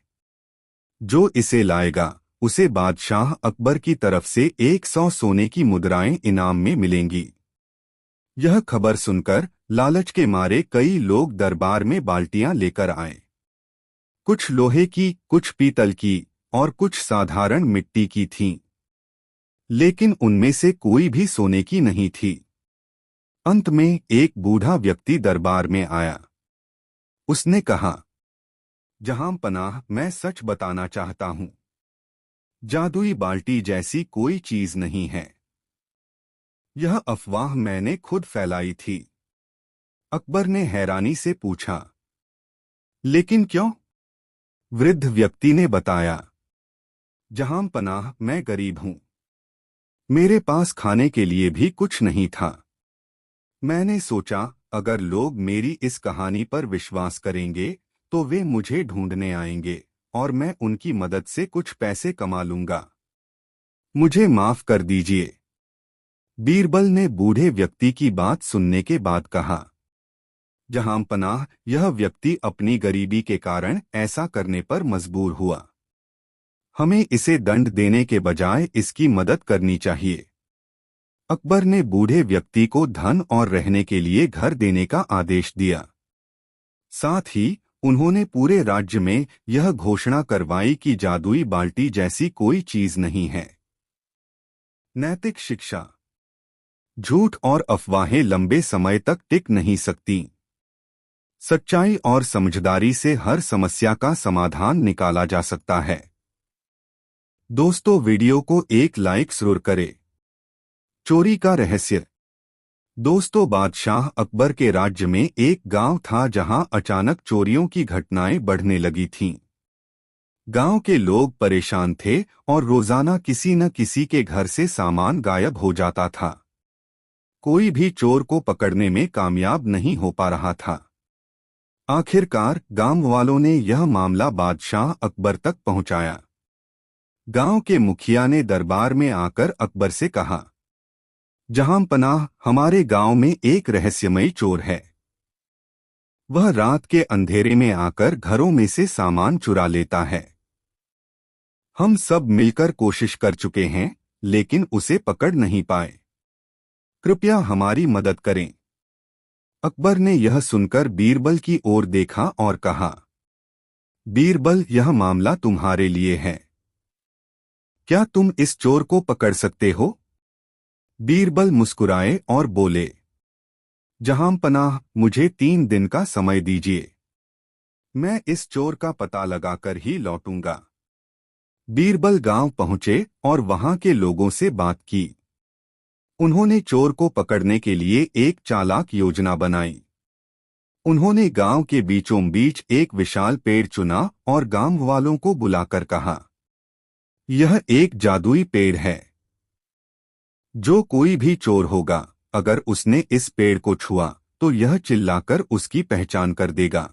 [SPEAKER 1] जो इसे लाएगा उसे बादशाह अकबर की तरफ से 100 सोने की मुद्राएं इनाम में मिलेंगी। यह खबर सुनकर लालच के मारे कई लोग दरबार में बाल्टियां लेकर आए। कुछ लोहे की, कुछ पीतल की और कुछ साधारण मिट्टी की थीं। लेकिन उनमें से कोई भी सोने की नहीं थी। अंत में एक बूढ़ा व्यक्ति दरबार में आया। उसने कहा, जहां पनाह, मैं सच बताना चाहता हूं। जादुई बाल्टी जैसी कोई चीज नहीं है। यह अफवाह मैंने खुद फैलाई थी। अकबर ने हैरानी से पूछा, लेकिन क्यों? वृद्ध व्यक्ति ने बताया, जहां पनाह, मैं गरीब हूं। मेरे पास खाने के लिए भी कुछ नहीं था। मैंने सोचा, अगर लोग मेरी इस कहानी पर विश्वास करेंगे तो वे मुझे ढूंढने आएंगे और मैं उनकी मदद से कुछ पैसे कमा लूंगा। मुझे माफ कर दीजिए। बीरबल ने बूढ़े व्यक्ति की बात सुनने के बाद कहा, जहां पनाह, यह व्यक्ति अपनी गरीबी के कारण ऐसा करने पर मजबूर हुआ। हमें इसे दंड देने के बजाय इसकी मदद करनी चाहिए। अकबर ने बूढ़े व्यक्ति को धन और रहने के लिए घर देने का आदेश दिया। साथ ही उन्होंने पूरे राज्य में यह घोषणा करवाई कि जादुई बाल्टी जैसी कोई चीज नहीं है। नैतिक शिक्षा। झूठ और अफवाहें लंबे समय तक टिक नहीं सकती। सच्चाई और समझदारी से हर समस्या का समाधान निकाला जा सकता है। दोस्तों, वीडियो को एक लाइक जरूर करें। चोरी का रहस्य। दोस्तों, बादशाह अकबर के राज्य में एक गांव था जहां अचानक चोरियों की घटनाएं बढ़ने लगी थीं। गांव के लोग परेशान थे और रोजाना किसी न किसी के घर से सामान गायब हो जाता था। कोई भी चोर को पकड़ने में कामयाब नहीं हो पा रहा था। आखिरकार गांव वालों ने यह मामला बादशाह अकबर तक पहुंचाया। गांव के मुखिया ने दरबार में आकर अकबर से कहा, जहांपनाह, हमारे गांव में एक रहस्यमयी चोर है। वह रात के अंधेरे में आकर घरों में से सामान चुरा लेता है। हम सब मिलकर कोशिश कर चुके हैं, लेकिन उसे पकड़ नहीं पाए। कृपया हमारी मदद करें। अकबर ने यह सुनकर बीरबल की ओर देखा और कहा, बीरबल, यह मामला तुम्हारे लिए है। क्या तुम इस चोर को पकड़ सकते हो? बीरबल मुस्कुराए और बोले, जहांपनाह, मुझे 3 दिन का समय दीजिए। मैं इस चोर का पता लगाकर ही लौटूंगा। बीरबल गांव पहुंचे और वहां के लोगों से बात की। उन्होंने चोर को पकड़ने के लिए एक चालाक योजना बनाई। उन्होंने गांव के बीचों बीच एक विशाल पेड़ चुना और गांव वालों को बुलाकर कहा, यह एक जादुई पेड़ है। जो कोई भी चोर होगा, अगर उसने इस पेड़ को छुआ तो यह चिल्लाकर उसकी पहचान कर देगा।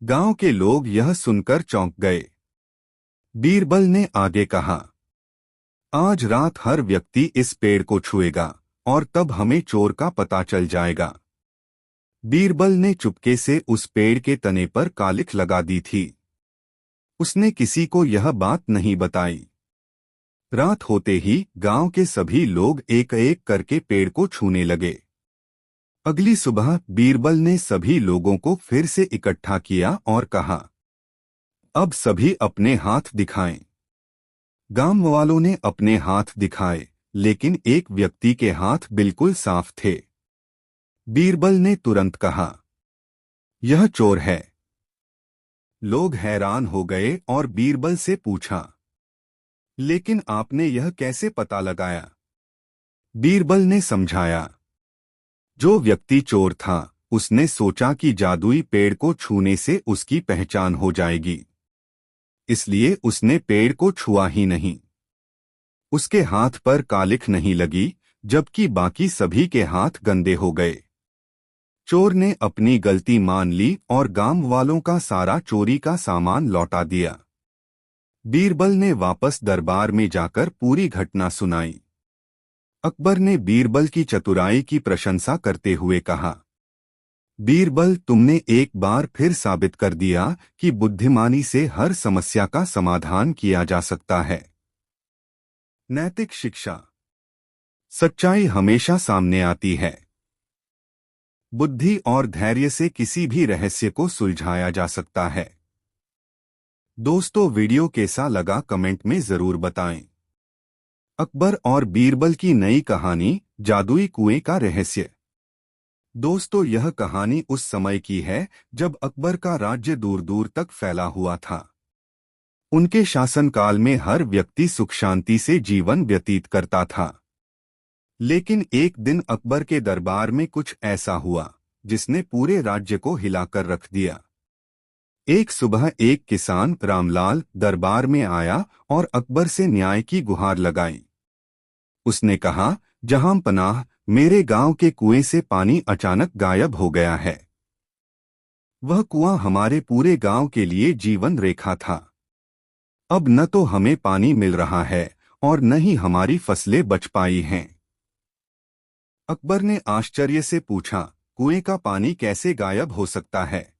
[SPEAKER 1] गांव के लोग यह सुनकर चौंक गए। बीरबल ने आगे कहा, आज रात हर व्यक्ति इस पेड़ को छुएगा और तब हमें चोर का पता चल जाएगा। बीरबल ने चुपके से उस पेड़ के तने पर कालिख लगा दी थी। उसने किसी को यह बात नहीं बताई। रात होते ही गांव के सभी लोग एक एक करके पेड़ को छूने लगे। अगली सुबह बीरबल ने सभी लोगों को फिर से इकट्ठा किया और कहा, अब सभी अपने हाथ दिखाएं। गांव वालों ने अपने हाथ दिखाए, लेकिन एक व्यक्ति के हाथ बिल्कुल साफ थे। बीरबल ने तुरंत कहा, यह चोर है। लोग हैरान हो गए और बीरबल से पूछा, लेकिन आपने यह कैसे पता लगाया? बीरबल ने समझाया, जो व्यक्ति चोर था, उसने सोचा कि जादुई पेड़ को छूने से उसकी पहचान हो जाएगी, इसलिए उसने पेड़ को छुआ ही नहीं। उसके हाथ पर कालिख नहीं लगी, जबकि बाकी सभी के हाथ गंदे हो गए। चोर ने अपनी गलती मान ली और गांव वालों का सारा चोरी का सामान लौटा दिया। बीरबल ने वापस दरबार में जाकर पूरी घटना सुनाई। अकबर ने बीरबल की चतुराई की प्रशंसा करते हुए कहा, बीरबल, तुमने एक बार फिर साबित कर दिया कि बुद्धिमानी से हर समस्या का समाधान किया जा सकता है। नैतिक शिक्षा। सच्चाई हमेशा सामने आती है। बुद्धि और धैर्य से किसी भी रहस्य को सुलझाया जा सकता है। दोस्तों, वीडियो कैसा लगा कमेंट में जरूर बताएं। अकबर और बीरबल की नई कहानी, जादुई कुएं का रहस्य। दोस्तों, यह कहानी उस समय की है जब अकबर का राज्य दूर दूर तक फैला हुआ था। उनके शासनकाल में हर व्यक्ति सुख शांति से जीवन व्यतीत करता था। लेकिन एक दिन अकबर के दरबार में कुछ ऐसा हुआ जिसने पूरे राज्य को हिलाकर रख दिया। एक सुबह एक किसान रामलाल दरबार में आया और अकबर से न्याय की गुहार लगाई। उसने कहा, जहांपनाह, मेरे गांव के कुएं से पानी अचानक गायब हो गया है। वह कुआं हमारे पूरे गांव के लिए जीवन रेखा था। अब न तो हमें पानी मिल रहा है और न ही हमारी फसलें बच पाई हैं। अकबर ने आश्चर्य से पूछा, कुएं का पानी कैसे गायब हो सकता है?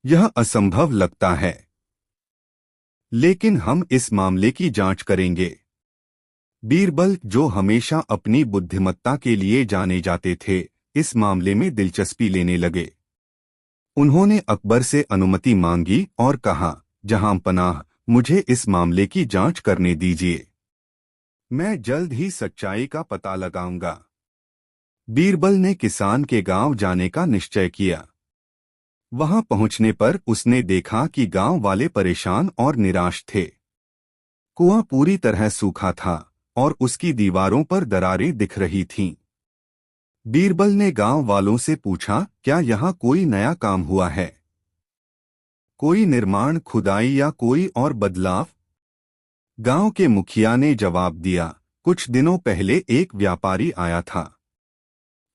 [SPEAKER 1] यह असंभव लगता है। लेकिन हम इस मामले की जांच करेंगे। बीरबल, जो हमेशा अपनी बुद्धिमत्ता के लिए जाने जाते थे, इस मामले में दिलचस्पी लेने लगे। उन्होंने अकबर से अनुमति मांगी और कहा, जहां पनाह, मुझे इस मामले की जांच करने दीजिए। मैं जल्द ही सच्चाई का पता लगाऊंगा। बीरबल ने किसान के गांव जाने का निश्चय किया। वहां पहुंचने पर उसने देखा कि गांव वाले परेशान और निराश थे। कुआं पूरी तरह सूखा था और उसकी दीवारों पर दरारें दिख रही थीं। बीरबल ने गांव वालों से पूछा, क्या यहाँ कोई नया काम हुआ है? कोई निर्माण, खुदाई या कोई और बदलाव? गांव के मुखिया ने जवाब दिया, कुछ दिनों पहले एक व्यापारी आया था।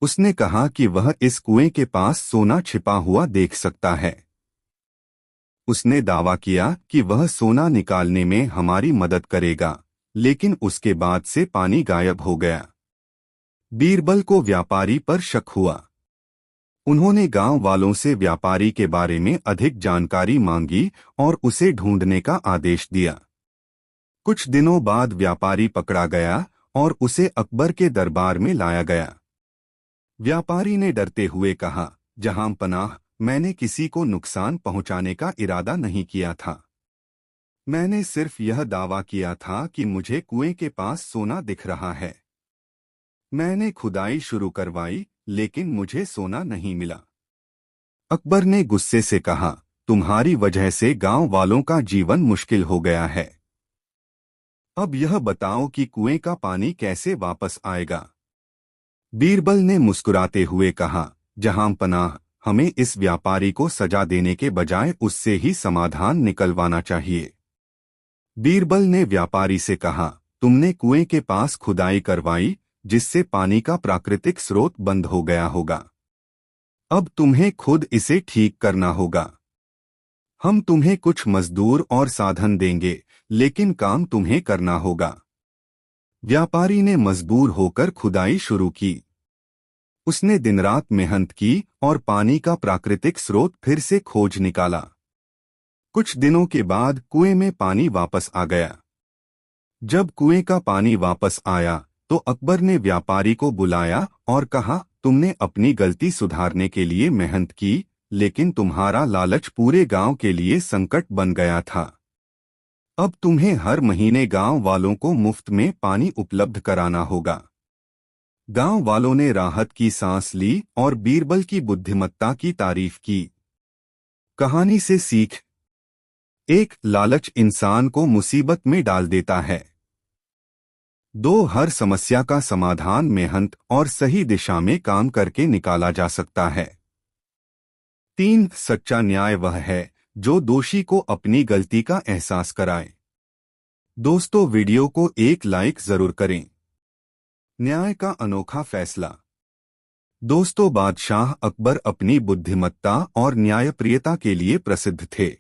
[SPEAKER 1] उसने कहा कि वह इस कुएं के पास सोना छिपा हुआ देख सकता है। उसने दावा किया कि वह सोना निकालने में हमारी मदद करेगा, लेकिन उसके बाद से पानी गायब हो गया। बीरबल को व्यापारी पर शक हुआ। उन्होंने गांव वालों से व्यापारी के बारे में अधिक जानकारी मांगी और उसे ढूंढने का आदेश दिया। कुछ दिनों बाद व्यापारी पकड़ा गया और उसे अकबर के दरबार में लाया गया। व्यापारी ने डरते हुए कहा, जहां पनाह, मैंने किसी को नुकसान पहुंचाने का इरादा नहीं किया था। मैंने सिर्फ यह दावा किया था कि मुझे कुएं के पास सोना दिख रहा है। मैंने खुदाई शुरू करवाई, लेकिन मुझे सोना नहीं मिला। अकबर ने गुस्से से कहा, तुम्हारी वजह से गांव वालों का जीवन मुश्किल हो गया है। अब यह बताओ कि कुएं का पानी कैसे वापस आएगा? बीरबल ने मुस्कुराते हुए कहा, जहां पनाह, हमें इस व्यापारी को सजा देने के बजाय उससे ही समाधान निकलवाना चाहिए। बीरबल ने व्यापारी से कहा, तुमने कुएं के पास खुदाई करवाई, जिससे पानी का प्राकृतिक स्रोत बंद हो गया होगा। अब तुम्हें खुद इसे ठीक करना होगा। हम तुम्हें कुछ मजदूर और साधन देंगे, लेकिन काम तुम्हें करना होगा। व्यापारी ने मजबूर होकर खुदाई शुरू की। उसने दिन रात मेहनत की और पानी का प्राकृतिक स्रोत फिर से खोज निकाला। कुछ दिनों के बाद कुएं में पानी वापस आ गया। जब कुएं का पानी वापस आया तो अकबर ने व्यापारी को बुलाया और कहा, तुमने अपनी गलती सुधारने के लिए मेहनत की, लेकिन तुम्हारा लालच पूरे गांव के लिए संकट बन गया था। अब तुम्हें हर महीने गांव वालों को मुफ्त में पानी उपलब्ध कराना होगा। गांव वालों ने राहत की सांस ली और बीरबल की बुद्धिमत्ता की तारीफ की। कहानी से सीख: एक, लालच इंसान को मुसीबत में डाल देता है। दो, हर समस्या का समाधान मेहनत और सही दिशा में काम करके निकाला जा सकता है। तीन, सच्चा न्याय वह है जो दोषी को अपनी गलती का एहसास कराए। दोस्तों, वीडियो को एक लाइक जरूर करें। न्याय का अनोखा फैसला। दोस्तों, बादशाह अकबर अपनी बुद्धिमत्ता और न्यायप्रियता के लिए प्रसिद्ध थे,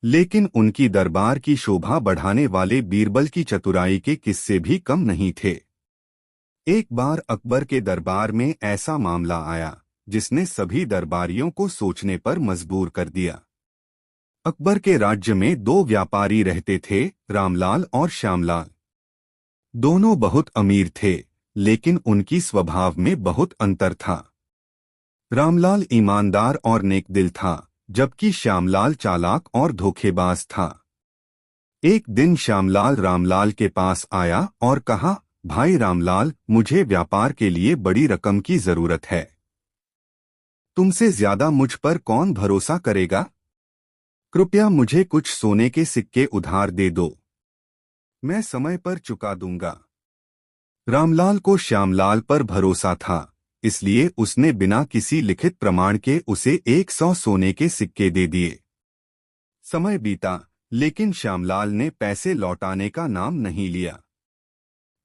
[SPEAKER 1] लेकिन उनकी दरबार की शोभा बढ़ाने वाले बीरबल की चतुराई के किस्से भी कम नहीं थे। एक बार अकबर के दरबार में ऐसा मामला आया जिसने सभी दरबारियों को सोचने पर मजबूर कर दिया। अकबर के राज्य में दो व्यापारी रहते थे, रामलाल और श्यामलाल। दोनों बहुत अमीर थे, लेकिन उनकी स्वभाव में बहुत अंतर था। रामलाल ईमानदार और नेकदिल था, जबकि श्यामलाल चालाक और धोखेबाज था। एक दिन श्यामलाल रामलाल के पास आया और कहा, भाई रामलाल, मुझे व्यापार के लिए बड़ी रकम की जरूरत है। तुमसे ज्यादा मुझ पर कौन भरोसा करेगा? कृपया मुझे कुछ सोने के सिक्के उधार दे दो, मैं समय पर चुका दूंगा। रामलाल को श्यामलाल पर भरोसा था, इसलिए उसने बिना किसी लिखित प्रमाण के उसे 100 सोने के सिक्के दे दिए। समय बीता, लेकिन श्यामलाल ने पैसे लौटाने का नाम नहीं लिया।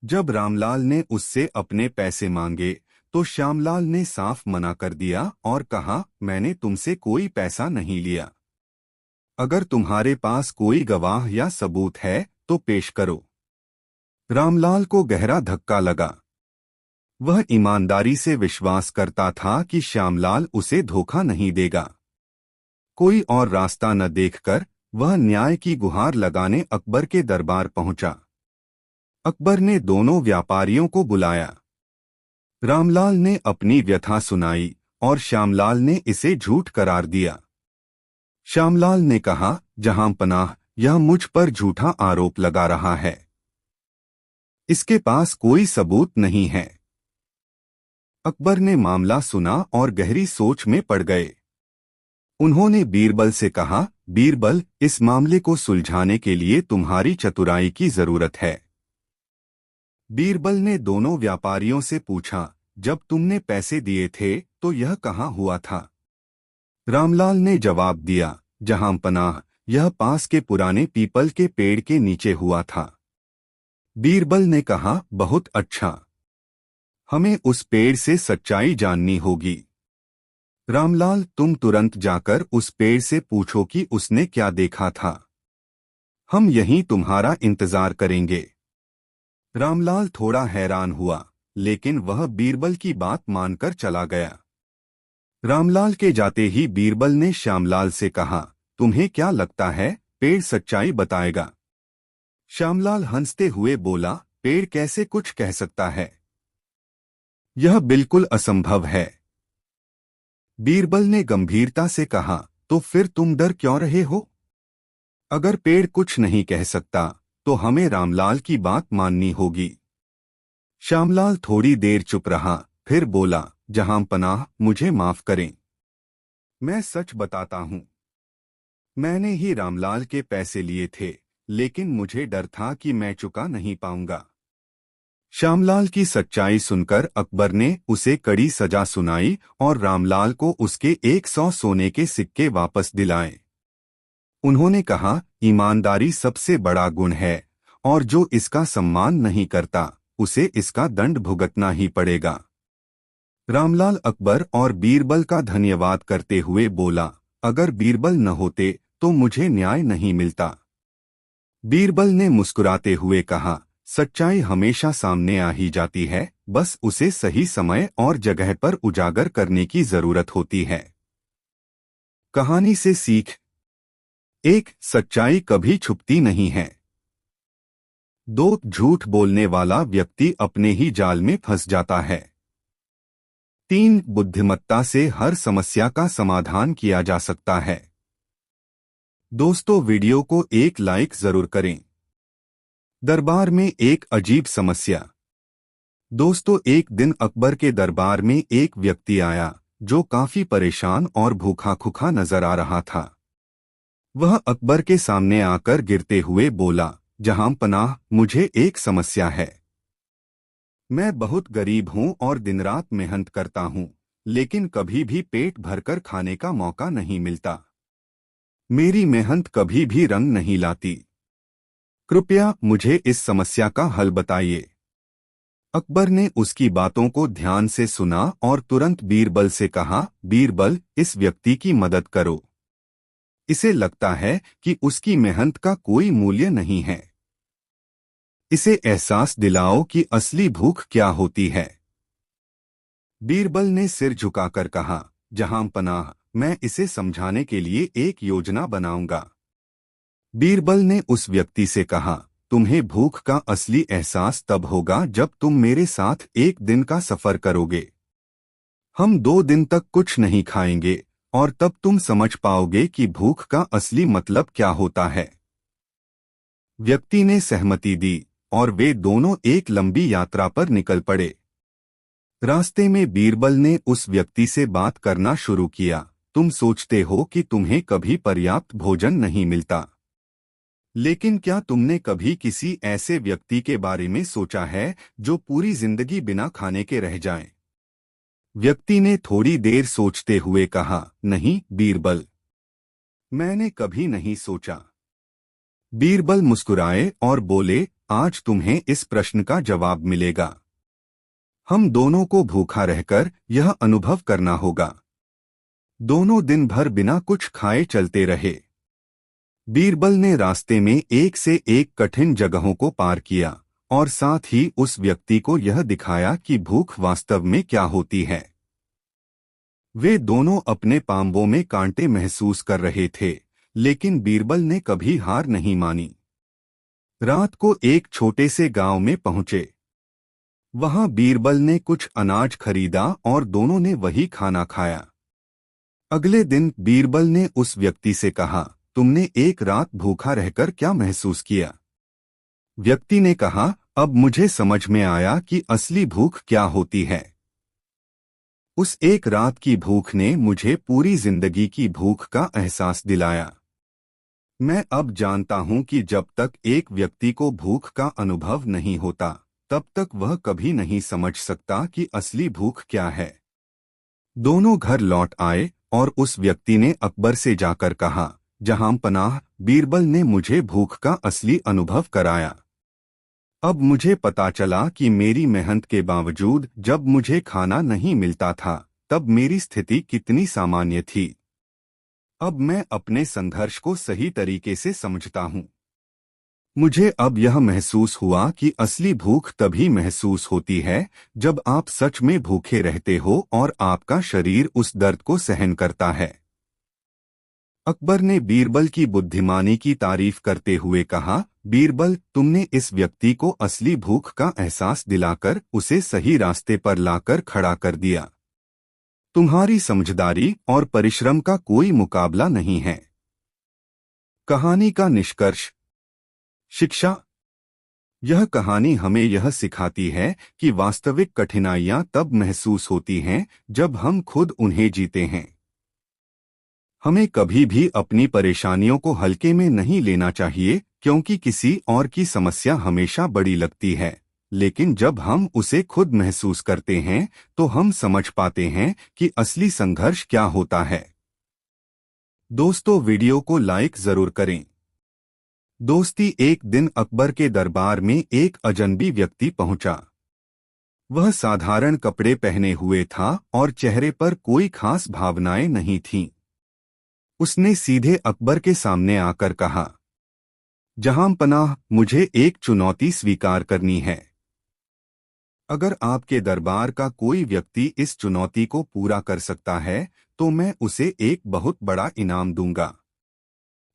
[SPEAKER 1] जब रामलाल ने उससे अपने पैसे मांगे तो श्यामलाल ने साफ मना कर दिया और कहा, मैंने तुमसे कोई पैसा नहीं लिया। अगर तुम्हारे पास कोई गवाह या सबूत है तो पेश करो। रामलाल को गहरा धक्का लगा। वह ईमानदारी से विश्वास करता था कि श्यामलाल उसे धोखा नहीं देगा। कोई और रास्ता न देखकर वह न्याय की गुहार लगाने अकबर के दरबार पहुंचा। अकबर ने दोनों व्यापारियों को बुलाया। रामलाल ने अपनी व्यथा सुनाई और श्यामलाल ने इसे झूठ करार दिया। श्यामलाल ने कहा, जहां पनाह, यह मुझ पर झूठा आरोप लगा रहा है। इसके पास कोई सबूत नहीं है। अकबर ने मामला सुना और गहरी सोच में पड़ गए। उन्होंने बीरबल से कहा, बीरबल, इस मामले को सुलझाने के लिए तुम्हारी चतुराई की जरूरत है। बीरबल ने दोनों व्यापारियों से पूछा, जब तुमने पैसे दिए थे तो यह कहाँ हुआ था? रामलाल ने जवाब दिया, जहां पनाह, यह पास के पुराने पीपल के पेड़ के नीचे हुआ था। बीरबल ने कहा, बहुत अच्छा। हमें उस पेड़ से सच्चाई जाननी होगी। रामलाल, तुम तुरंत जाकर उस पेड़ से पूछो कि उसने क्या देखा था। हम यहीं तुम्हारा इंतजार करेंगे। रामलाल थोड़ा हैरान हुआ, लेकिन वह बीरबल की बात मानकर चला गया। रामलाल के जाते ही बीरबल ने श्यामलाल से कहा, तुम्हें क्या लगता है, पेड़ सच्चाई बताएगा? श्यामलाल हंसते हुए बोला, पेड़ कैसे कुछ कह सकता है? यह बिल्कुल असंभव है। बीरबल ने गंभीरता से कहा, तो फिर तुम डर क्यों रहे हो? अगर पेड़ कुछ नहीं कह सकता तो हमें रामलाल की बात माननी होगी। श्यामलाल थोड़ी देर चुप रहा, फिर बोला, जहां पनाह, मुझे माफ करें। मैं सच बताता हूं। मैंने ही रामलाल के पैसे लिए थे, लेकिन मुझे डर था कि मैं चुका नहीं पाऊंगा। श्यामलाल की सच्चाई सुनकर अकबर ने उसे कड़ी सजा सुनाई और रामलाल को उसके 100 सोने के सिक्के वापस दिलाए। उन्होंने कहा, ईमानदारी सबसे बड़ा गुण है और जो इसका सम्मान नहीं करता उसे इसका दंड भुगतना ही पड़ेगा। रामलाल अकबर और बीरबल का धन्यवाद करते हुए बोला, अगर बीरबल न होते तो मुझे न्याय नहीं मिलता। बीरबल ने मुस्कुराते हुए कहा, सच्चाई हमेशा सामने आ ही जाती है, बस उसे सही समय और जगह पर उजागर करने की जरूरत होती है। कहानी से सीख। 1. सच्चाई कभी छुपती नहीं है। 2. झूठ बोलने वाला व्यक्ति अपने ही जाल में फंस जाता है। 3. बुद्धिमत्ता से हर समस्या का समाधान किया जा सकता है। दोस्तों, वीडियो को एक लाइक जरूर करें। दरबार में एक अजीब समस्या। दोस्तों, एक दिन अकबर के दरबार में एक व्यक्ति आया जो काफी परेशान और भूखा खुखा नजर आ रहा था। वह अकबर के सामने आकर गिरते हुए बोला, जहां पनाह, मुझे एक समस्या है। मैं बहुत गरीब हूं और दिन रात मेहनत करता हूं, लेकिन कभी भी पेट भरकर खाने का मौका नहीं मिलता। मेरी मेहनत कभी भी रंग नहीं लाती। कृपया मुझे इस समस्या का हल बताइए। अकबर ने उसकी बातों को ध्यान से सुना और तुरंत बीरबल से कहा, बीरबल, इस व्यक्ति की मदद करो। इसे लगता है कि उसकी मेहनत का कोई मूल्य नहीं है। इसे एहसास दिलाओ कि असली भूख क्या होती है। बीरबल ने सिर झुकाकर कहा, जहां पनाह, मैं इसे समझाने के लिए एक योजना बनाऊंगा। बीरबल ने उस व्यक्ति से कहा, तुम्हें भूख का असली एहसास तब होगा जब तुम मेरे साथ एक दिन का सफर करोगे। हम 2 दिन तक कुछ नहीं खाएंगे और तब तुम समझ पाओगे कि भूख का असली मतलब क्या होता है। व्यक्ति ने सहमति दी और वे दोनों एक लंबी यात्रा पर निकल पड़े। रास्ते में बीरबल ने उस व्यक्ति से बात करना शुरू किया, तुम सोचते हो कि तुम्हें कभी पर्याप्त भोजन नहीं मिलता, लेकिन क्या तुमने कभी किसी ऐसे व्यक्ति के बारे में सोचा है जो पूरी जिंदगी बिना खाने के रह जाए? व्यक्ति ने थोड़ी देर सोचते हुए कहा, नहीं बीरबल, मैंने कभी नहीं सोचा। बीरबल मुस्कुराए और बोले, आज तुम्हें इस प्रश्न का जवाब मिलेगा। हम दोनों को भूखा रहकर यह अनुभव करना होगा। दोनों दिन भर बिना कुछ खाए चलते रहे। बीरबल ने रास्ते में एक से एक कठिन जगहों को पार किया और साथ ही उस व्यक्ति को यह दिखाया कि भूख वास्तव में क्या होती है। वे दोनों अपने पांवों में कांटे महसूस कर रहे थे, लेकिन बीरबल ने कभी हार नहीं मानी। रात को एक छोटे से गांव में पहुंचे। वहां बीरबल ने कुछ अनाज खरीदा और दोनों ने वही खाना खाया। अगले दिन बीरबल ने उस व्यक्ति से कहा, तुमने एक रात भूखा रहकर क्या महसूस किया? व्यक्ति ने कहा, अब मुझे समझ में आया कि असली भूख क्या होती है। उस एक रात की भूख ने मुझे पूरी जिंदगी की भूख का एहसास दिलाया। मैं अब जानता हूं कि जब तक एक व्यक्ति को भूख का अनुभव नहीं होता, तब तक वह कभी नहीं समझ सकता कि असली भूख क्या है। दोनों घर लौट आए और उस व्यक्ति ने अकबर से जाकर कहा, जहां पनाह, बीरबल ने मुझे भूख का असली अनुभव कराया। अब मुझे पता चला कि मेरी मेहनत के बावजूद जब मुझे खाना नहीं मिलता था, तब मेरी स्थिति कितनी सामान्य थी। अब मैं अपने संघर्ष को सही तरीके से समझता हूँ। मुझे अब यह महसूस हुआ कि असली भूख तभी महसूस होती है जब आप सच में भूखे रहते हो और आपका शरीर उस दर्द को सहन करता है। अकबर ने बीरबल की बुद्धिमानी की तारीफ करते हुए कहा, बीरबल, तुमने इस व्यक्ति को असली भूख का एहसास दिलाकर उसे सही रास्ते पर लाकर खड़ा कर दिया। तुम्हारी समझदारी और परिश्रम का कोई मुकाबला नहीं है। कहानी का निष्कर्ष। शिक्षा। यह कहानी हमें यह सिखाती है कि वास्तविक कठिनाइयां तब महसूस होती हैं जब हम खुद उन्हें जीते हैं। हमें कभी भी अपनी परेशानियों को हल्के में नहीं लेना चाहिए, क्योंकि किसी और की समस्या हमेशा बड़ी लगती है, लेकिन जब हम उसे खुद महसूस करते हैं तो हम समझ पाते हैं कि असली संघर्ष क्या होता है। दोस्तों, वीडियो को लाइक जरूर करें। दोस्ती। एक दिन अकबर के दरबार में एक अजनबी व्यक्ति पहुंचा। वह साधारण कपड़े पहने हुए था और चेहरे पर कोई खास भावनाएं नहीं थीं। उसने सीधे अकबर के सामने आकर कहा, जहां पनाह, मुझे एक चुनौती स्वीकार करनी है। अगर आपके दरबार का कोई व्यक्ति इस चुनौती को पूरा कर सकता है तो मैं उसे एक बहुत बड़ा इनाम दूंगा।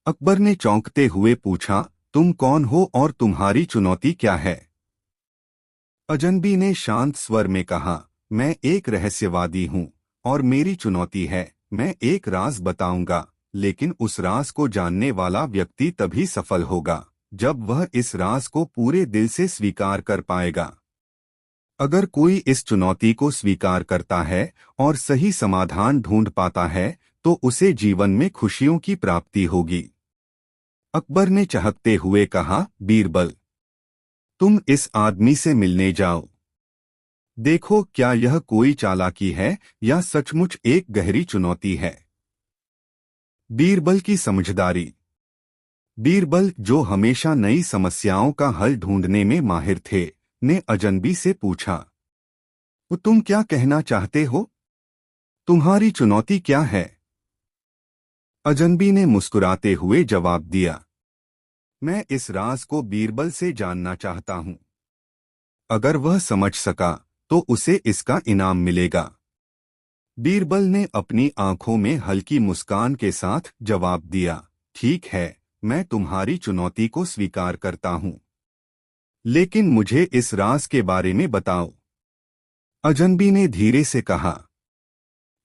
[SPEAKER 1] अकबर ने चौंकते हुए पूछा, तुम कौन हो और तुम्हारी चुनौती क्या है? अजनबी ने शांत स्वर में कहा, मैं एक रहस्यवादी हूँ और मेरी चुनौती है, मैं एक राज बताऊंगा, लेकिन उस राज को जानने वाला व्यक्ति तभी सफल होगा जब वह इस राज को पूरे दिल से स्वीकार कर पाएगा। अगर कोई इस चुनौती को स्वीकार करता है और सही समाधान ढूंढ पाता है तो उसे जीवन में खुशियों की प्राप्ति होगी। अकबर ने चहकते हुए कहा, बीरबल, तुम इस आदमी से मिलने जाओ। देखो क्या यह कोई चालाकी है या सचमुच एक गहरी चुनौती है। बीरबल की समझदारी। बीरबल, जो हमेशा नई समस्याओं का हल ढूंढने में माहिर थे, ने अजनबी से पूछा, तुम क्या कहना चाहते हो? तुम्हारी चुनौती क्या है? अजनबी ने मुस्कुराते हुए जवाब दिया, मैं इस राज को बीरबल से जानना चाहता हूं। अगर वह समझ सका तो उसे इसका इनाम मिलेगा। बीरबल ने अपनी आंखों में हल्की मुस्कान के साथ जवाब दिया, ठीक है, मैं तुम्हारी चुनौती को स्वीकार करता हूं, लेकिन मुझे इस राज के बारे में बताओ। अजनबी ने धीरे से कहा,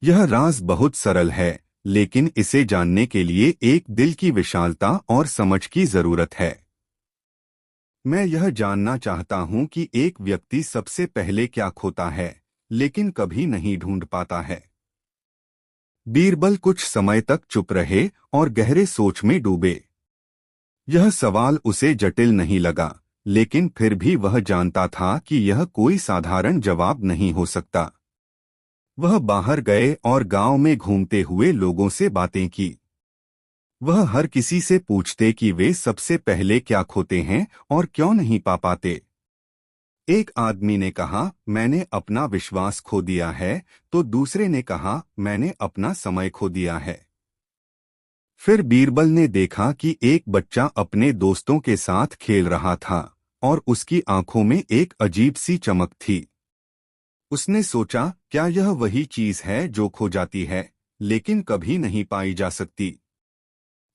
[SPEAKER 1] यह राज बहुत सरल है, लेकिन इसे जानने के लिए एक दिल की विशालता और समझ की जरूरत है। मैं यह जानना चाहता हूं कि एक व्यक्ति सबसे पहले क्या खोता है, लेकिन कभी नहीं ढूंढ पाता है। बीरबल कुछ समय तक चुप रहे और गहरे सोच में डूबे। यह सवाल उसे जटिल नहीं लगा, लेकिन फिर भी वह जानता था कि यह कोई साधारण जवाब नहीं हो सकता। वह बाहर गए और गांव में घूमते हुए लोगों से बातें की। वह हर किसी से पूछते कि वे सबसे पहले क्या खोते हैं और क्यों नहीं पा पाते। एक आदमी ने कहा, मैंने अपना विश्वास खो दिया है, तो दूसरे ने कहा, मैंने अपना समय खो दिया है। फिर बीरबल ने देखा कि एक बच्चा अपने दोस्तों के साथ खेल रहा था और उसकी आंखों में एक अजीब सी चमक थी। उसने सोचा, क्या यह वही चीज है जो खो जाती है, लेकिन कभी नहीं पाई जा सकती।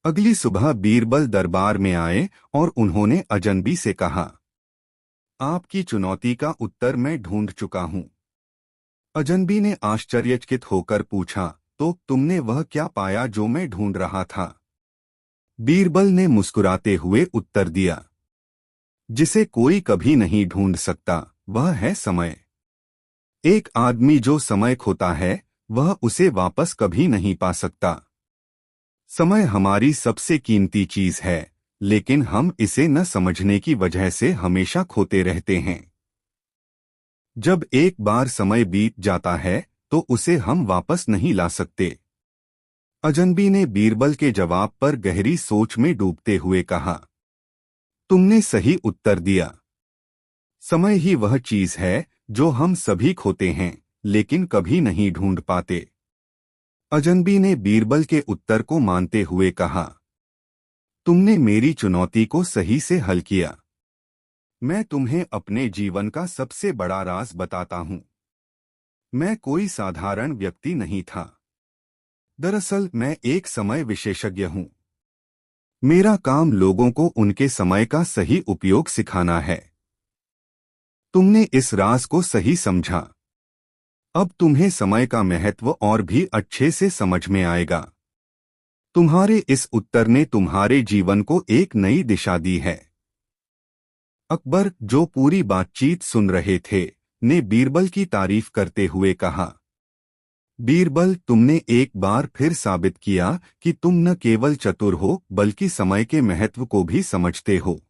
[SPEAKER 1] अगली सुबह बीरबल दरबार में आए और उन्होंने अजनबी से कहा, आपकी चुनौती का उत्तर मैं ढूंढ चुका हूं। अजनबी ने आश्चर्यचकित होकर पूछा, तो तुमने वह क्या पाया जो मैं ढूंढ रहा था? बीरबल ने मुस्कुराते हुए उत्तर दिया, जिसे कोई कभी नहीं ढूंढ सकता, वह है समय। एक आदमी जो समय खोता है, वह उसे वापस कभी नहीं पा सकता। समय हमारी सबसे कीमती चीज है, लेकिन हम इसे न समझने की वजह से हमेशा खोते रहते हैं। जब एक बार समय बीत जाता है, तो उसे हम वापस नहीं ला सकते। अजनबी ने बीरबल के जवाब पर गहरी सोच में डूबते हुए कहा, तुमने सही उत्तर दिया। समय ही वह चीज है जो हम सभी खोते हैं, लेकिन कभी नहीं ढूंढ पाते। अजनबी ने बीरबल के उत्तर को मानते हुए कहा, तुमने मेरी चुनौती को सही से हल किया। मैं तुम्हें अपने जीवन का सबसे बड़ा राज बताता हूं। मैं कोई साधारण व्यक्ति नहीं था। दरअसल मैं एक समय विशेषज्ञ हूं। मेरा काम लोगों को उनके समय का सही उपयोग सिखाना है। तुमने इस राज को सही समझा। अब तुम्हें समय का महत्व और भी अच्छे से समझ में आएगा। तुम्हारे इस उत्तर ने तुम्हारे जीवन को एक नई दिशा दी है। अकबर, जो पूरी बातचीत सुन रहे थे, ने बीरबल की तारीफ करते हुए कहा, बीरबल, तुमने एक बार फिर साबित किया कि तुम न केवल चतुर हो बल्कि समय के महत्व को भी समझते हो।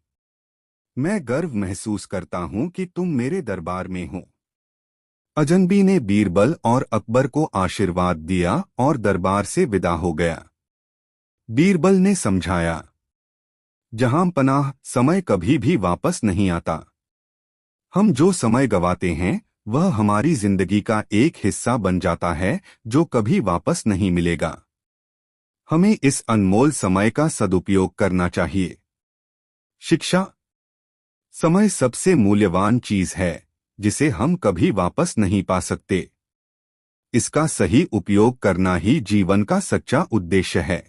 [SPEAKER 1] मैं गर्व महसूस करता हूं कि तुम मेरे दरबार में हो। अजनबी ने बीरबल और अकबर को आशीर्वाद दिया और दरबार से विदा हो गया। बीरबल ने समझाया, जहां पनाह, समय कभी भी वापस नहीं आता। हम जो समय गवाते हैं, वह हमारी जिंदगी का एक हिस्सा बन जाता है जो कभी वापस नहीं मिलेगा। हमें इस अनमोल समय का सदुपयोग करना चाहिए। शिक्षा। समय सबसे मूल्यवान चीज है जिसे हम कभी वापस नहीं पा सकते। इसका सही उपयोग करना ही जीवन का सच्चा उद्देश्य है।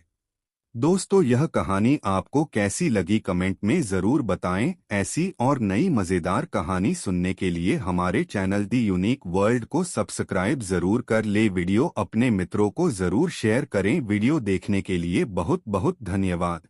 [SPEAKER 1] दोस्तों, यह कहानी आपको कैसी लगी कमेंट में ज़रूर बताएं। ऐसी और नई मज़ेदार कहानी सुनने के लिए हमारे चैनल दी यूनिक वर्ल्ड को सब्सक्राइब ज़रूर कर ले। वीडियो अपने मित्रों को ज़रूर शेयर करें। वीडियो देखने के लिए बहुत बहुत धन्यवाद।